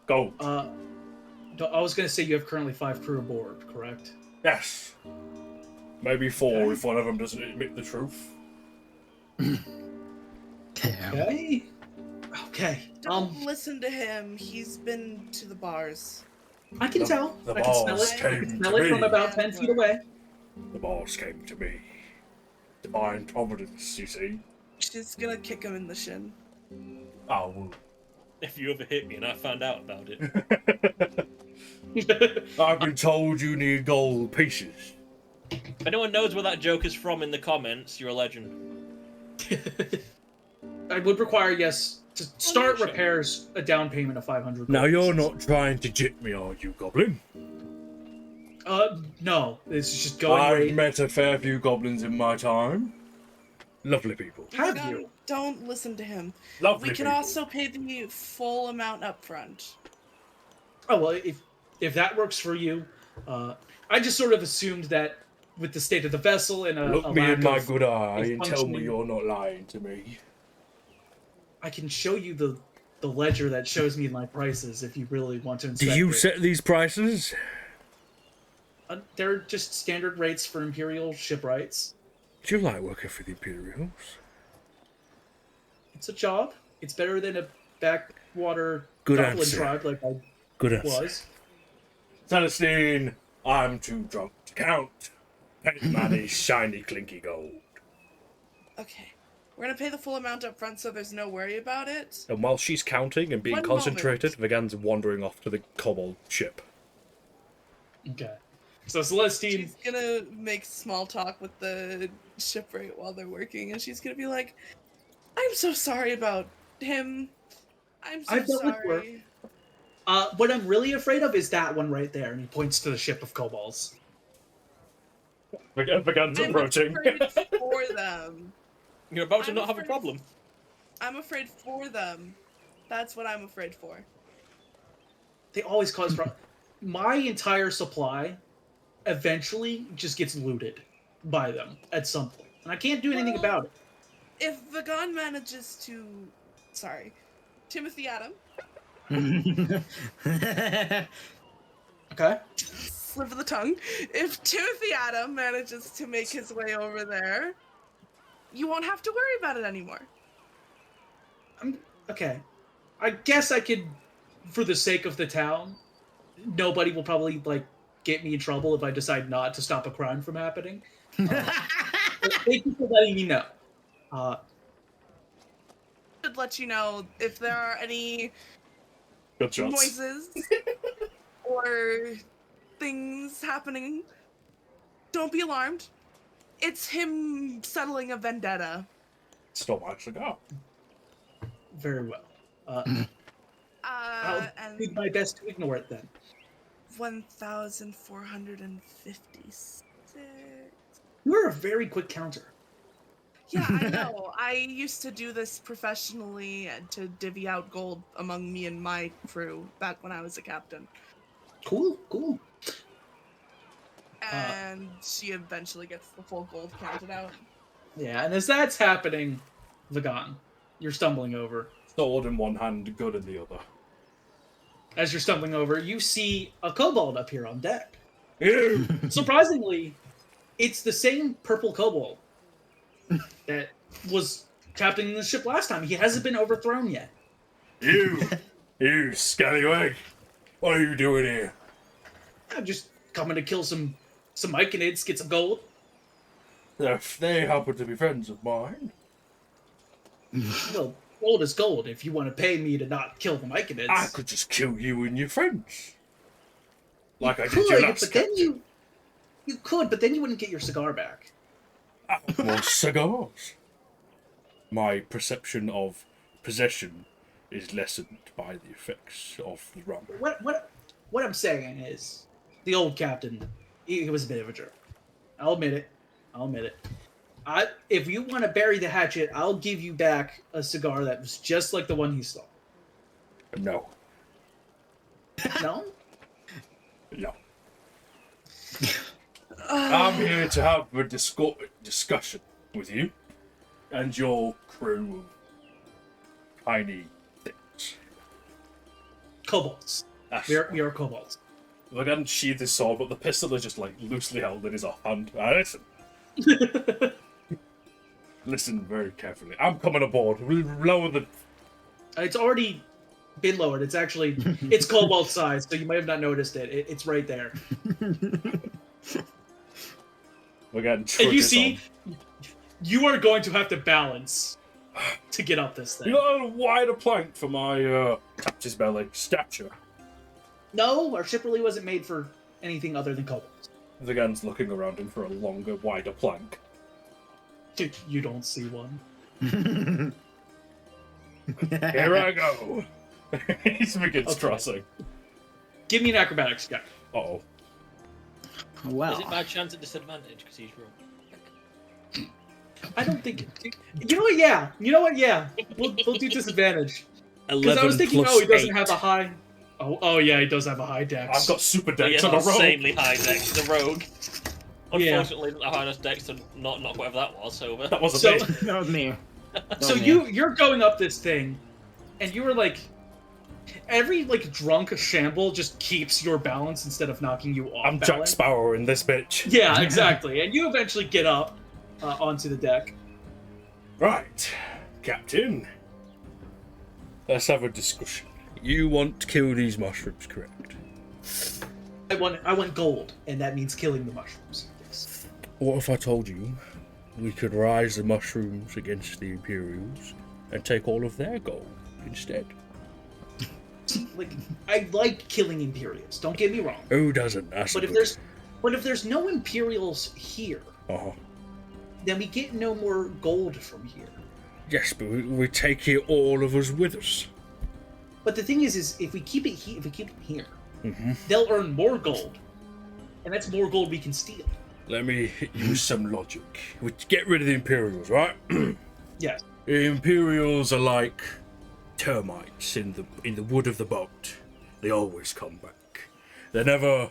Gold. I was going to say you have currently 5 crew aboard, correct? Yes. Maybe 4 Okay. if one of them doesn't admit the truth. Okay. Okay. Don't listen to him. He's been to the bars. I can tell. The I can smell balls it. I can came smell to it from me. about 10 feet away. The boss came to me. Divine providence, you see. She's gonna kick him in the shin. Oh, well. If you ever hit me and I found out about it. I've been told you need gold pieces. If anyone knows where that joke is from in the comments, you're a legend. I would require, yes, to start sure. repairs, a down payment of 500 Now gold you're pieces. not trying to jit me, are you, goblin? No. It's just going I've rate. met a fair few goblins in my time. Lovely people. Have Vagan, you? Don't listen to him. Lovely We can people. also pay the full amount up front. Oh, well, if that works for you. I just sort of assumed that with the state of the vessel and a Look me lack in my of good eye a and tell me functioning- you're not lying to me. I can show you the ledger that shows me my prices if you really want to Do inspect you it. set these prices? They're just standard rates for Imperial shipwrights. Do you like working for the Imperials? It's a job. It's better than a backwater Good goblin answer. tribe like I Good answer. was. Celestine, I'm too drunk to count. Pay money, shiny, clinky gold. Okay. We're gonna pay the full amount up front so there's no worry about it. And while she's counting and being One concentrated, Vagan's wandering off to the Cobalt ship. Okay. So Celestine, She's gonna make small talk with the shipwright while they're working, and she's gonna be like, I'm so sorry about him. I'm so I've dealt with work. sorry. What I'm really afraid of is that one right there, and he points to the ship of kobolds. Begins I'm approaching. afraid for them. You're about to I'm not have a afraid- problem. I'm afraid for them. That's what I'm afraid for. They always cause problems. My entire supply eventually just gets looted by them at some point, and I can't do anything Well- about it. If Vagon manages to... Sorry. Timothy Adam. Okay. Slip of the tongue. If Timothy Adam manages to make his way over there, you won't have to worry about it anymore. Okay. I guess I could, for the sake of the town, nobody will probably, like, get me in trouble if I decide not to stop a crime from happening. Thank you for letting me know. Should let you know if there are any Good shots. noises or things happening. Don't be alarmed. It's him settling a vendetta. Still my cigar. Very well. I'll And do my best to ignore it then. 1,456. You're a very quick counter. Yeah, I know. I used to do this professionally and to divvy out gold among me and my crew back when I was a captain. Cool, cool. And she eventually gets the full gold counted out. Yeah, and as that's happening, Vagon, you're stumbling over. Sword in one hand, gun in the other. As you're stumbling over, you see a kobold up here on deck. Ew! Surprisingly, it's the same purple kobold that was captaining the ship last time. He hasn't been overthrown yet. You! You scallywag! What are you doing here? I'm just coming to kill some Myconids, get some gold. They happen to be friends of mine. Well, gold is gold if you want to pay me to not kill the Myconids. I could just kill you and your friends. Like I did could, your last but then captain. you could, but then you wouldn't get your cigar back. I want cigars. My perception of possession is lessened by the effects of the rum. What I'm saying is, the old captain, he was a bit of a jerk. I'll admit it. If you want to bury the hatchet, I'll give you back a cigar that was just like the one he stole. No. No? No. I'm here to have a discussion with you and your crew of tiny things. Kobolds. That's We are kobolds. Look, I didn't sheathe his sword, but the pistol is just like loosely held in his hand. Listen. Listen very carefully. I'm coming aboard. We'll lower the. It's already been lowered. It's actually it's cobalt size, so you might have not noticed it. It's right there. We're getting And you see, you are going to have to balance to get up this thing. You got a wider plank for my captain's belly stature. No, our ship really wasn't made for anything other than kobolds. The gun's looking around him for a longer, wider plank. You don't see one. Here I go. He begins Okay. trussing. Give me an acrobatics check. Uh-oh. Well, Is it by chance at disadvantage because he's wrong? I don't think. You know what? Yeah. You know what? Yeah. We'll do disadvantage. Because I was thinking, oh, he doesn't have a high. Oh yeah, he does have a high dex. I've got super But he decks has on an a roll. insanely high dex. The rogue. Yeah. Unfortunately, the highest dex to not whatever that was. Over. That wasn't So- me. that was me. So you're going up this thing, and you were like, every like drunk shamble just keeps your balance instead of knocking you off I'm Jack balance. Sparrow in this bitch. Yeah, exactly. And you eventually get up onto the deck. Right, Captain. Let's have a discussion. You want to kill these mushrooms, correct? I want gold, and that means killing the mushrooms. Yes. What if I told you we could rise the mushrooms against the Imperials and take all of their gold instead? Like I like killing Imperials. Don't get me wrong. Who doesn't? That's But a if good- there's no Imperials here, Uh-huh. then we get no more gold from here. Yes, but we take it all of us with us. But the thing is if we keep it here, Mm-hmm. they'll earn more gold, and that's more gold we can steal. Let me hit you with some logic. We get rid of the Imperials, right? Yes. The Imperials are like termites in the wood of the boat. They always come back. They never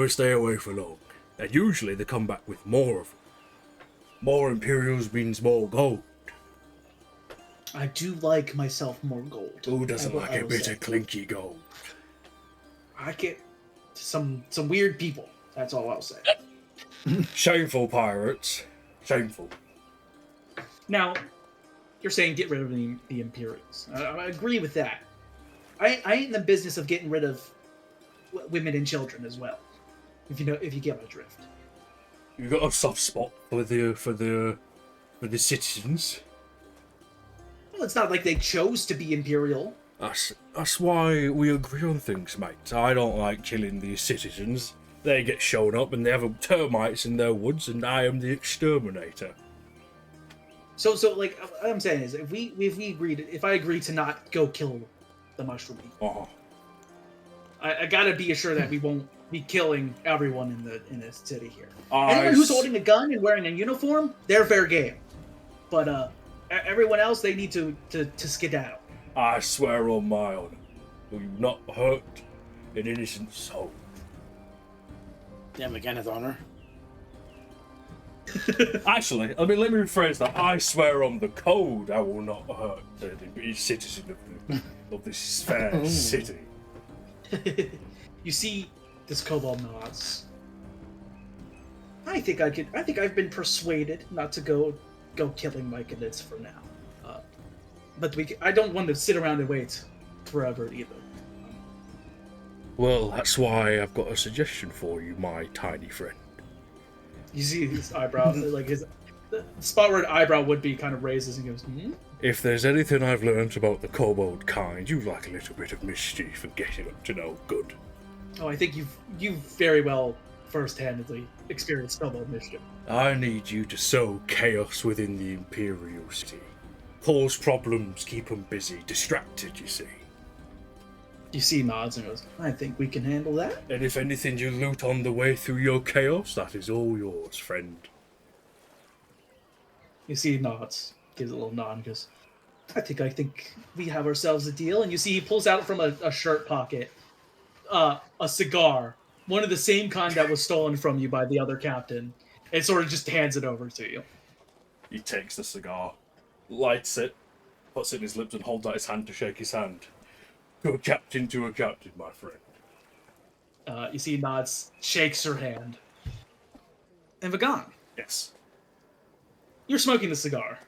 stay away for long. And usually they come back with more of them. More Imperials means more gold. I do like myself more gold. Who doesn't I like a will bit say. of clinky gold? I get some weird people. That's all I'll say. Shameful pirates. Shameful. Now, you're saying get rid of the Imperials. I agree with that. I ain't in the business of getting rid of women and children as well. If you get my drift. You got a soft spot for the citizens. Well, it's not like they chose to be Imperial. That's why we agree on things, mate. I don't like killing the citizens. They get shown up and they have termites in their woods, and I am the exterminator. So like what I'm saying is, if I agree to not go kill the mushroom people, I gotta be assured that we won't be killing everyone in the city here. Anyone who's holding a gun and wearing a uniform, they're fair game. But everyone else, they need to skedaddle. I swear on my honor, will you not hurt an innocent soul? Damn, again, his honor. Actually, let me rephrase that. I swear on the code, I will not hurt the citizen of this fair city. You see, this Cobalt nods. I think I've been persuaded not to go killing my cadets for now. But I don't want to sit around and wait forever either. Well, that's why I've got a suggestion for you, my tiny friend. You see his eyebrow, like the spot where an eyebrow would be kind of raises and goes, hmm? If there's anything I've learned about the Cobalt kind, you like a little bit of mischief and getting up to no good. Oh, I think you've very well first-handedly experienced Cobalt mischief. I need you to sow chaos within the Imperial City. Cause problems, keep them busy, distracted, you see. You see nods and goes, I think we can handle that. And if anything you loot on the way through your chaos, that is all yours, friend. You see nods, gives a little nod and goes, I think we have ourselves a deal. And you see he pulls out from a shirt pocket a cigar, one of the same kind that was stolen from you by the other captain, and sort of just hands it over to you. He takes the cigar, lights it, puts it in his lips and holds out his hand to shake his hand. To a captain, my friend. You see nods, shakes her hand. And Vagan, Yes. you're smoking the cigar.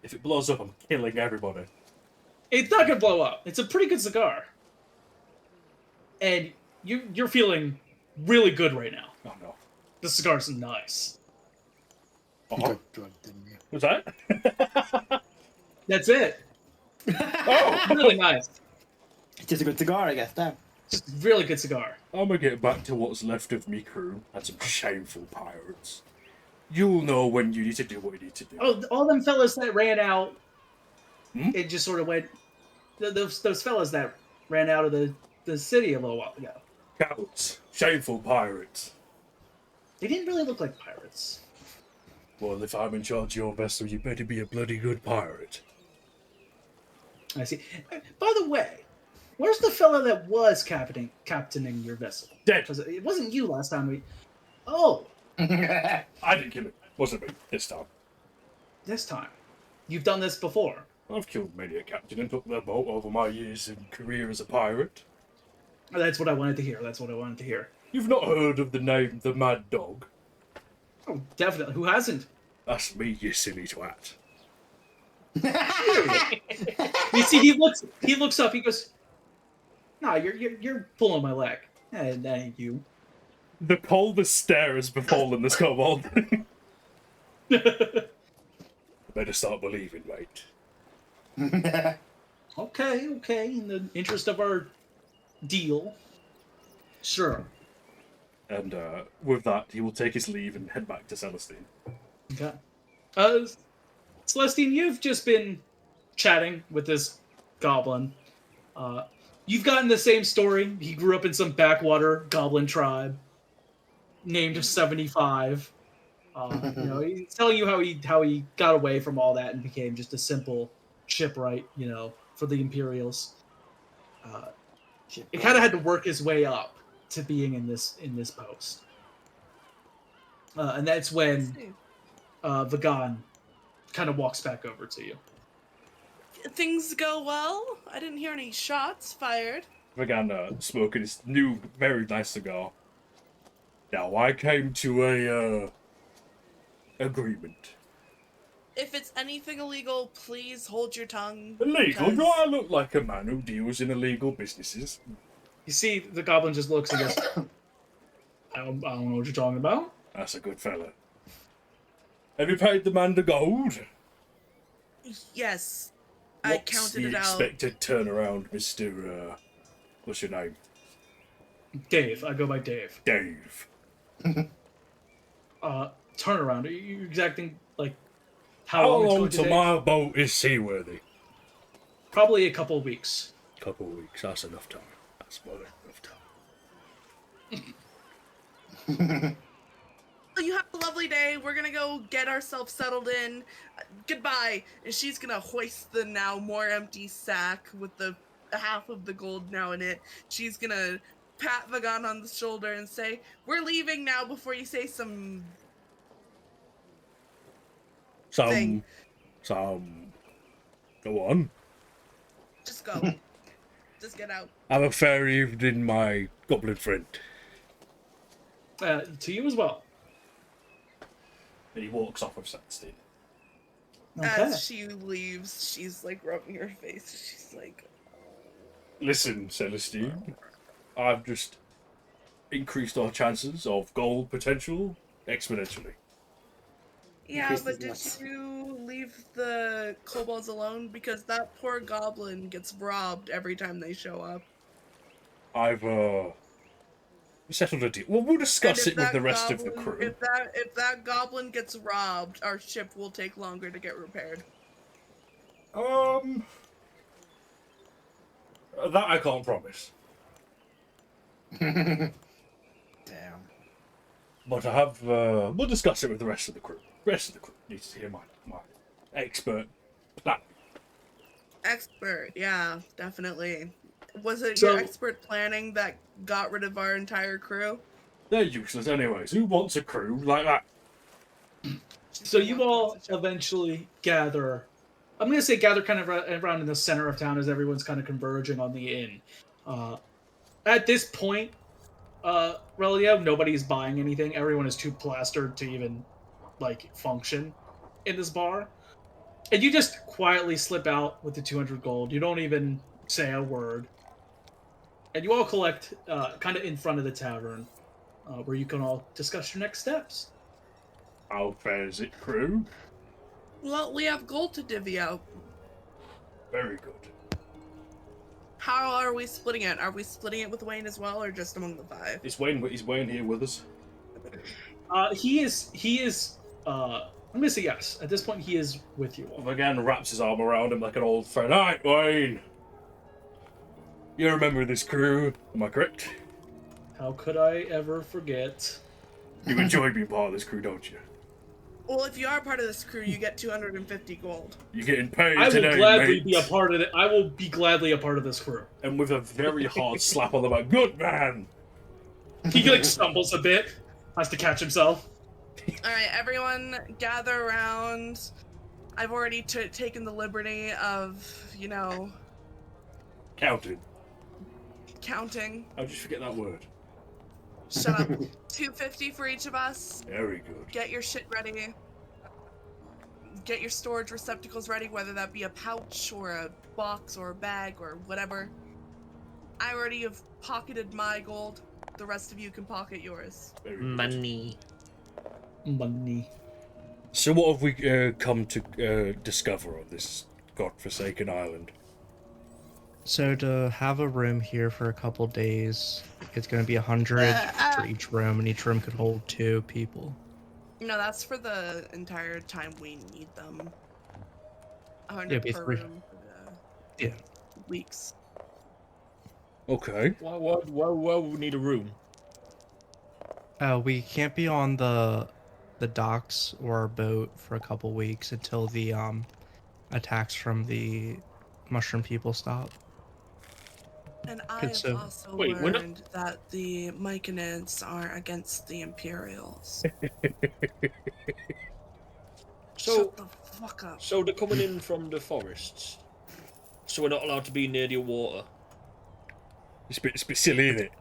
If it blows up, I'm killing everybody. It's not gonna blow up. It's a pretty good cigar. And you're feeling really good right now. Oh no. The cigar's nice. You got drugged, didn't you? Was that? That's it. Oh! Really nice. It's just a good cigar, I guess. Damn. Just really good cigar. I'm gonna get back to what's left of me crew and some shameful pirates. You'll know when you need to do what you need to do. Oh, all them fellas that ran out, Hmm? it just sort of went. Those fellas that ran out of the city a little while ago. Cowards. Shameful pirates. They didn't really look like pirates. Well, if I'm in charge of your vessel, you better be a bloody good pirate. I see. By the way, where's the fella that was captaining your vessel? Dead. 'Cause it wasn't you last time we. Oh, I didn't kill him. Wasn't me this time. this time. You've done this before. I've killed many a captain and took their boat over my years in career as a pirate. That's what I wanted to hear. That's what I wanted to hear. You've not heard of the name the Mad Dog? Oh, definitely. Who hasn't? That's me, you silly twat. You see, he looks up. He goes, "No, you're pulling my leg. That ain't you." The coldest stare has befallen this Cobalt. Better start believing, mate. Okay. In the interest of our deal, sure. And with that, he will take his leave and head back to Celestine. Okay. Celestine, you've just been chatting with this goblin. You've gotten the same story. He grew up in some backwater goblin tribe named 75. He's telling you how he got away from all that and became just a simple shipwright, for the Imperials. It kind of had to work his way up to being in this post. And that's when Vagan kind of walks back over to you. Things go well. I didn't hear any shots fired. Vagan smoking his new, very nice cigar. Now, I came to a agreement. If it's anything illegal, please hold your tongue. Illegal? because- Do I look like a man who deals in illegal businesses? You see, the goblin just looks and goes, I don't know what you're talking about. That's a good fella. Have you paid the man the gold? Yes. I What's counted the it out. expected turnaround, Mr. What's your name? Dave. I go by Dave. Dave. Turnaround. Are you exacting, how How long it's long going to till take? my boat is seaworthy? Probably a couple of weeks. Couple of weeks, that's enough time. That's more than enough time. You have a lovely day. We're gonna go get ourselves settled in. Goodbye. And she's gonna hoist the now more empty sack with the half of the gold now in it. She's gonna pat Vagan on the shoulder and say, "We're leaving now." Before you say some thing. Go on. Just go. Just get out. Have a fair evening, my goblin friend. To you as well. And he walks off with Celestine. As she leaves, she's rubbing her face. She's like, Listen, Celestine, I've just increased our chances of gold potential exponentially. yeah, Increase but his did nuts. you leave the kobolds alone? Because that poor goblin gets robbed every time they show up. I've settled a deal. Well, we'll discuss And it with the rest of the crew. If that goblin gets robbed, our ship will take longer to get repaired. That I can't promise. Damn. But I have, we'll discuss it with the rest of the crew. The rest of the crew needs to hear my expert plan. Expert, yeah, definitely. Was it So- your expert planning that got rid of our entire crew? They're useless anyways. Who wants a crew like that? So you all eventually gather. I'm going to say gather kind of around in the center of town as everyone's kind of converging on the inn. At this point, Relia, nobody's buying anything. Everyone is too plastered to even function in this bar. And you just quietly slip out with the 200 gold. You don't even say a word. And you all collect kind of in front of the tavern, where you can all discuss your next steps. How fares it, crew? Well, we have gold to divvy out. Very good. How are we splitting it? Are we splitting it with Wayne as well, or just among the five? Is Wayne here with us? He is. I'm gonna say yes. At this point, he is with you all. Vagan wraps his arm around him like an old friend. Alright, Wayne. You remember this crew, am I correct? How could I ever forget? You enjoy being part of this crew, don't you? Well, if you are part of this crew, you get 250 gold. You're getting paid I will today, gladly mate. be a part of it. I will be gladly a part of this crew. And with a very hard slap on the back. Good man! He stumbles a bit, has to catch himself. All right, everyone, gather around. I've already taken the liberty of, Counting. counting. How'd you forget that word? Shut up. 250 for each of us. Very good. Get your shit ready. Get your storage receptacles ready, whether that be a pouch or a box or a bag or whatever. I already have pocketed my gold. The rest of you can pocket yours. Very good. Money. Money. So what have we come to discover on this godforsaken island? So to have a room here for a couple days, it's going to be 100 for each room, and each room could hold 2 people. No, that's for the entire time we need them. 100 Yeah, be per 3. room for the Yeah. weeks. Okay. Why would we need a room? We can't be on the docks or our boat for a couple weeks until the attacks from the mushroom people stop. And Good, I've so- also Wait, we're not- learned that the Myconids are against the Imperials. So, Shut the fuck up. so they're coming in from the forests. So we're not allowed to be near the water. It's a bit silly, isn't it?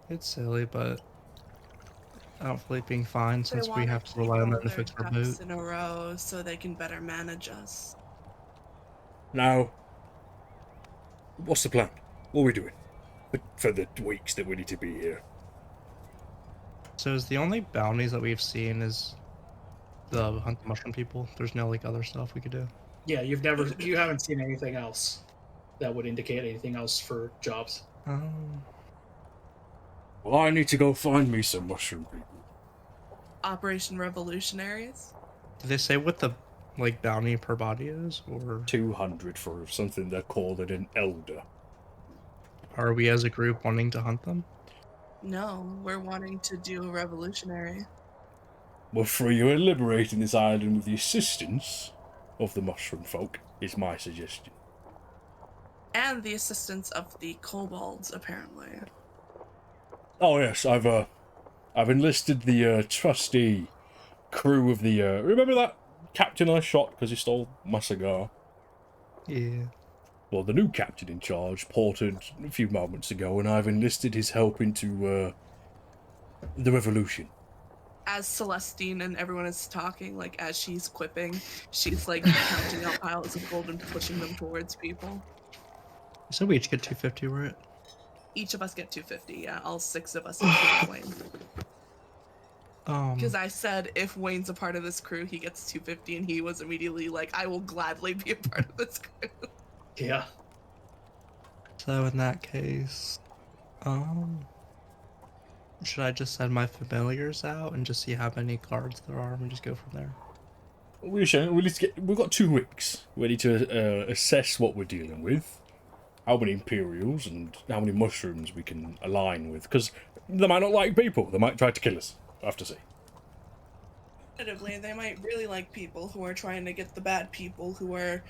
It's silly, but I don't feel like being fine They since we want have to to keep rely on all them to their fix our ducks boat. in a row so they can better manage us. Now, what's the plan? What are we doing for the weeks that we need to be here? So is the only bounties that we've seen is the hunt the mushroom people? There's no like other stuff we could do. Yeah, you haven't seen anything else that would indicate anything else for jobs. Well, I need to go find me some mushroom people. Operation Revolutionaries? Did they say what the like bounty per body is, or 200 for something they're calling an elder. are we as a group wanting to hunt them? No, we're wanting to do a revolutionary. We're free and liberating this island with the assistance of the mushroom folk, is my suggestion. And the assistance of the kobolds, apparently. Oh yes, I've enlisted the trusty crew of the remember that captain I shot because he stole my cigar? Yeah. Well, the new captain in charge ported a few moments ago, and I've enlisted his help into the revolution. As Celestine and everyone is talking, like as she's quipping, she's like counting out piles of gold and pushing them towards people. So we each get 250, right? Each of us get 250, yeah, all 6 of us including Wayne. Because I said if Wayne's a part of this crew, he gets 250, and he was immediately like, I will gladly be a part of this crew. Yeah. So in that case, should I just send my familiars out and just see how many cards there are and just go from there? We've got 2 weeks. We need to assess what we're dealing with, how many Imperials and how many mushrooms we can align with, because they might not like people. They might try to kill us. I have to see. Alternatively, they might really like people who are trying to get the bad people who are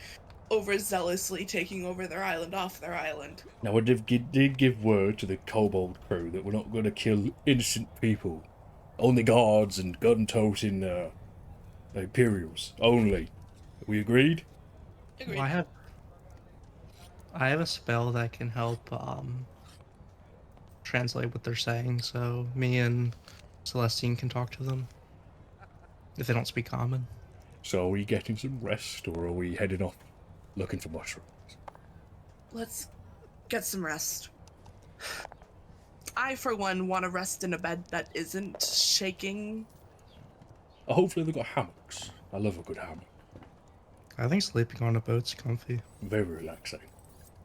overzealously taking over their island off their island. Now, I did give word to the Cobalt crew that we're not going to kill innocent people. Only guards and gun-toting Imperials. Only. We agreed? Agreed. Well, I have a spell that can help translate what they're saying, so me and Celestine can talk to them if they don't speak common. So are we getting some rest, or are we heading off looking for mushrooms? Let's get some rest. I, for one, want to rest in a bed that isn't shaking. Hopefully they've got hammocks. I love a good hammock. I think sleeping on a boat's comfy. Very relaxing.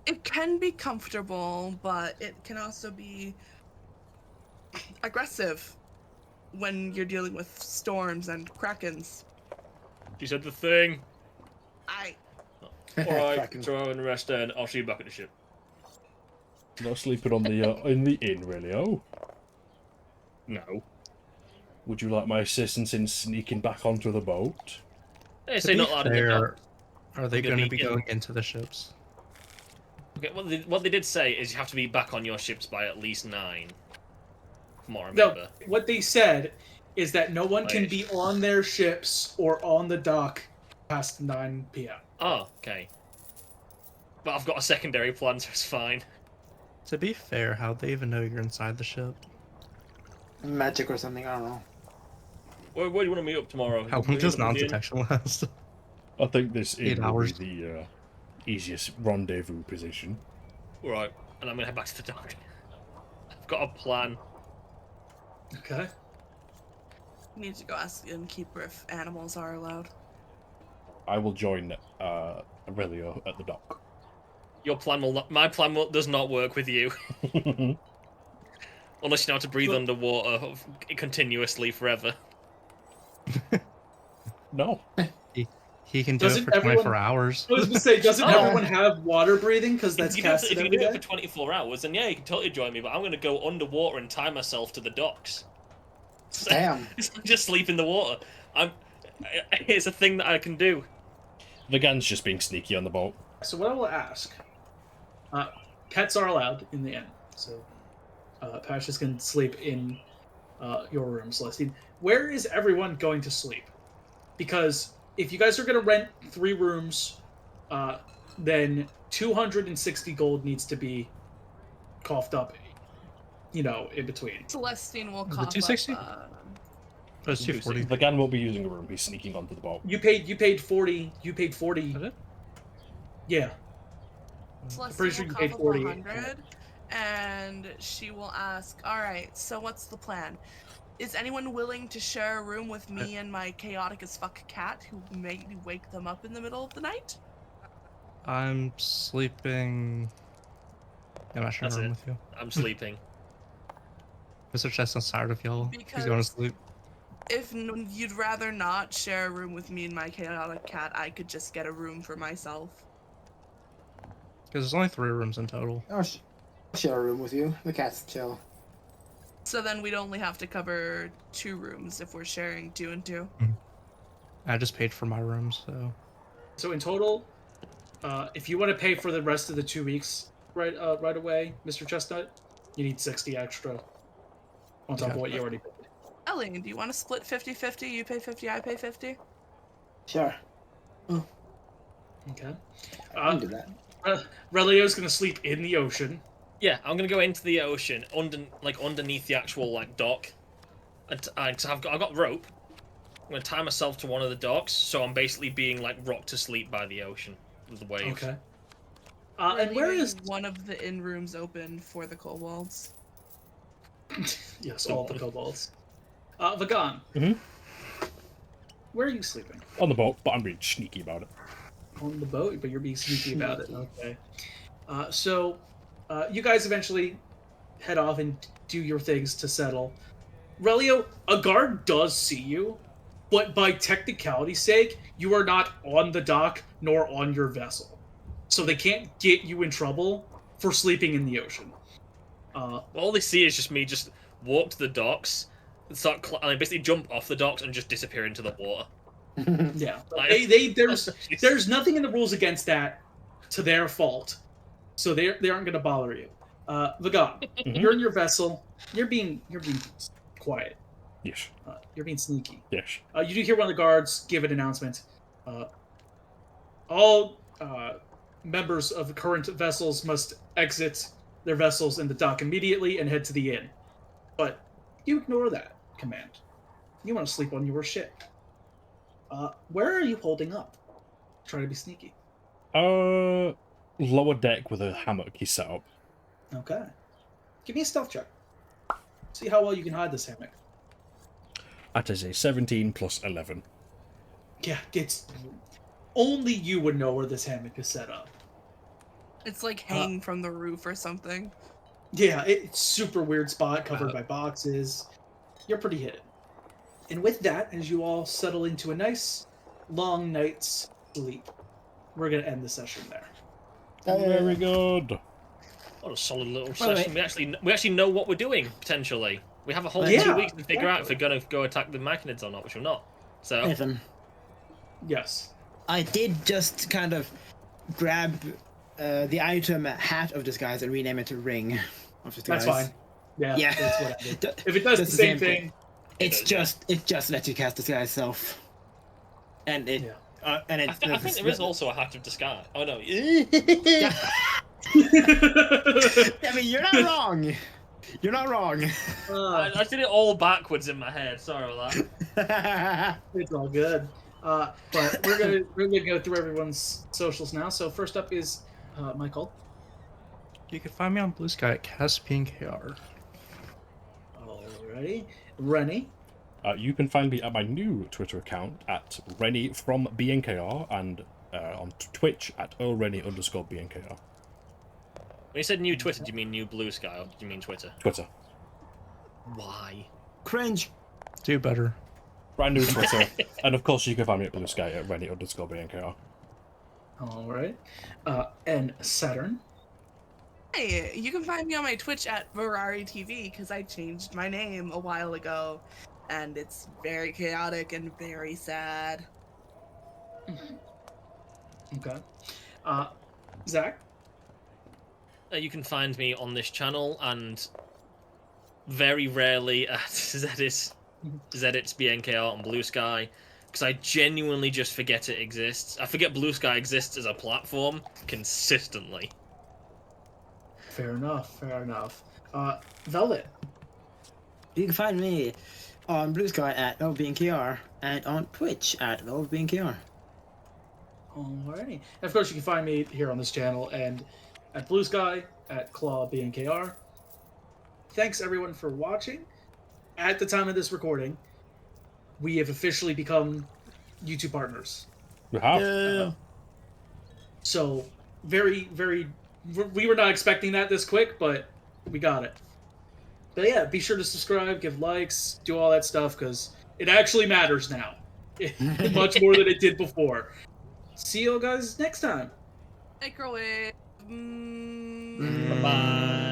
It can be comfortable, but it can also be aggressive when you're dealing with storms and krakens. You said the thing. Alright, Kraken. throw in the rest then. I'll see you back at the ship. Not sleeping on the in the inn, really. Oh, No. would you like my assistance in sneaking back onto the boat? They To say be not allowed in the fair, dock. are they I'm gonna going to be be in- going into the ships? Okay, what they did say is you have to be back on your ships by at least 9. From what I No, remember. what they said is that no one can Right. be on their ships or on the dock past 9 p.m. Oh, okay. But I've got a secondary plan, so it's fine. To be fair, how'd they even know you're inside the ship? Magic or something, I don't know. Where do you want to meet up tomorrow? How long Meet does up with the inn? non-detection last? I think this 8 inn will hours. be the easiest rendezvous position. Right, and I'm gonna head back to the dock. I've got a plan. Okay. We need to go ask the innkeeper if animals are allowed. I will join Aurelio at the dock. Your plan will not. My plan does not work with you. Unless you know how to breathe underwater continuously forever. No. He can do it for 24 hours. I was gonna say, doesn't Oh. everyone have water breathing? Because that's If casted you every can do it day? for 24 hours, then yeah, you can totally join me. But I'm gonna go underwater and tie myself to the docks. Damn. Just sleep in the water. It's a thing that I can do. Vagan's just being sneaky on the boat. So what I will ask, pets are allowed in the inn. So Patches can sleep in your room, Celestine. Where is everyone going to sleep? Because if you guys are going to rent 3 rooms, then 260 gold needs to be coughed up, in between. Celestine will The cough 260? up. That's 240. Vagan won't be using a room. He's sneaking onto the boat. You paid 40. You paid 40. Is it? Yeah. Celestine pretty sure will you cough paid up 40. 100, and she will ask, all right, so what's the plan? Is anyone willing to share a room with me and my chaotic as fuck cat who may wake them up in the middle of the night? I'm sleeping. I'm not sharing That's a room it. with you. I'm sleeping. Mr. Chestnut's tired of y'all. He's going to Because- sleep. If you'd rather not share a room with me and my chaotic cat, I could just get a room for myself. Because there's only 3 rooms in total. I'll share a room with you. The cat's chill. So then we'd only have to cover 2 rooms if we're sharing 2 and 2. I just paid for my room, so. So in total, if you want to pay for the rest of the 2 weeks right away, Mr. Chestnut, you need 60 extra on top of what you already paid. Ellie, do you want to split 50-50? You pay 50, I pay 50? Sure. Okay. I can do that. Relio's gonna sleep in the ocean. Yeah, I'm gonna go into the ocean, underneath the actual dock, and I've got rope. I'm gonna tie myself to one of the docks, so I'm basically being rocked to sleep by the ocean with the waves. Okay. And where is one of the inn rooms open for the kobolds? yes, all the kobolds. Vagan. Mhm. Where are you sleeping? On the boat, but I'm being sneaky about it. On the boat, but you're being sneaky about it. Okay. So, you guys eventually head off and do your things to settle. Relio, a guard does see you, but by technicality's sake, you are not on the dock nor on your vessel. So they can't get you in trouble for sleeping in the ocean. All they see is just me just walk to the docks, and and basically jump off the docks and just disappear into the water. Yeah. Like- There's nothing in the rules against that to their fault. So they aren't going to bother you. Vagan, you're in your vessel. You're being quiet. Yes. You're being sneaky. Yes. You do hear one of the guards give an announcement. All members of current vessels must exit their vessels in the dock immediately and head to the inn. But you ignore that command. You want to sleep on your ship. Where are you holding up? Try to be sneaky. Lower deck with a hammock he set up. Okay. Give me a stealth check. See how well you can hide this hammock. That is a 17 plus 11. Yeah, it's only you would know where this hammock is set up. It's like hanging from the roof or something. Yeah, it's super weird spot covered by boxes. You're pretty hidden. And with that, as you all settle into a nice, long night's sleep, we're gonna end the session there. Very good. What a solid little By the session. We actually know what we're doing potentially. We have a whole Yeah, 2 weeks to figure out if we're gonna go attack the Machinids or not, which we're not. So Nathan, Yes. I did just kind of grab the item hat of disguise and rename it to ring of disguise. That's fine. Yeah. Yeah. That's what I did. D- If it does the That's the same same thing, it just lets you cast disguise self, and it Yeah. and it. I think there is also a hat of disguise. Oh no. I mean, you're not wrong. You're not wrong. I did it all backwards in my head. Sorry about that. It's all good. But we're gonna go through everyone's socials now. So first up is Michael. You can find me on Blue Sky at Caspian KR. Alrighty. Rennie. You can find me at my new Twitter account at Rennie from BNKR and on Twitch at @ORennie_BNKR. When you said new Twitter, do you mean new Blue Sky or do you mean Twitter? Twitter. Why? Cringe. Do better. Brand new Twitter. And of course, you can find me at Blue Sky at Reddit_BNKR. All right. And Saturn. Hey, you can find me on my Twitch at Ferrari TV because I changed my name a while ago, and it's very chaotic and very sad. Okay. Zach. You can find me on this channel and very rarely at Zedit's BNKR on Blue Sky, because I genuinely just forget it exists. I forget Blue Sky exists as a platform consistently. Fair enough. Fair enough. Velvet. You can find me on Blue Sky at LBNKR and on Twitch at LBNKR. Alrighty. And of course, you can find me here on this channel and at Blue Sky at Claw BNKR. Thanks everyone for watching. At the time of this recording, we have officially become YouTube partners. We have. So very, very. We were not expecting that this quick, but we got it. But yeah, be sure to subscribe, give likes, do all that stuff, because it actually matters now. Much more than it did before. See you guys next time. Microwave. Bye-bye.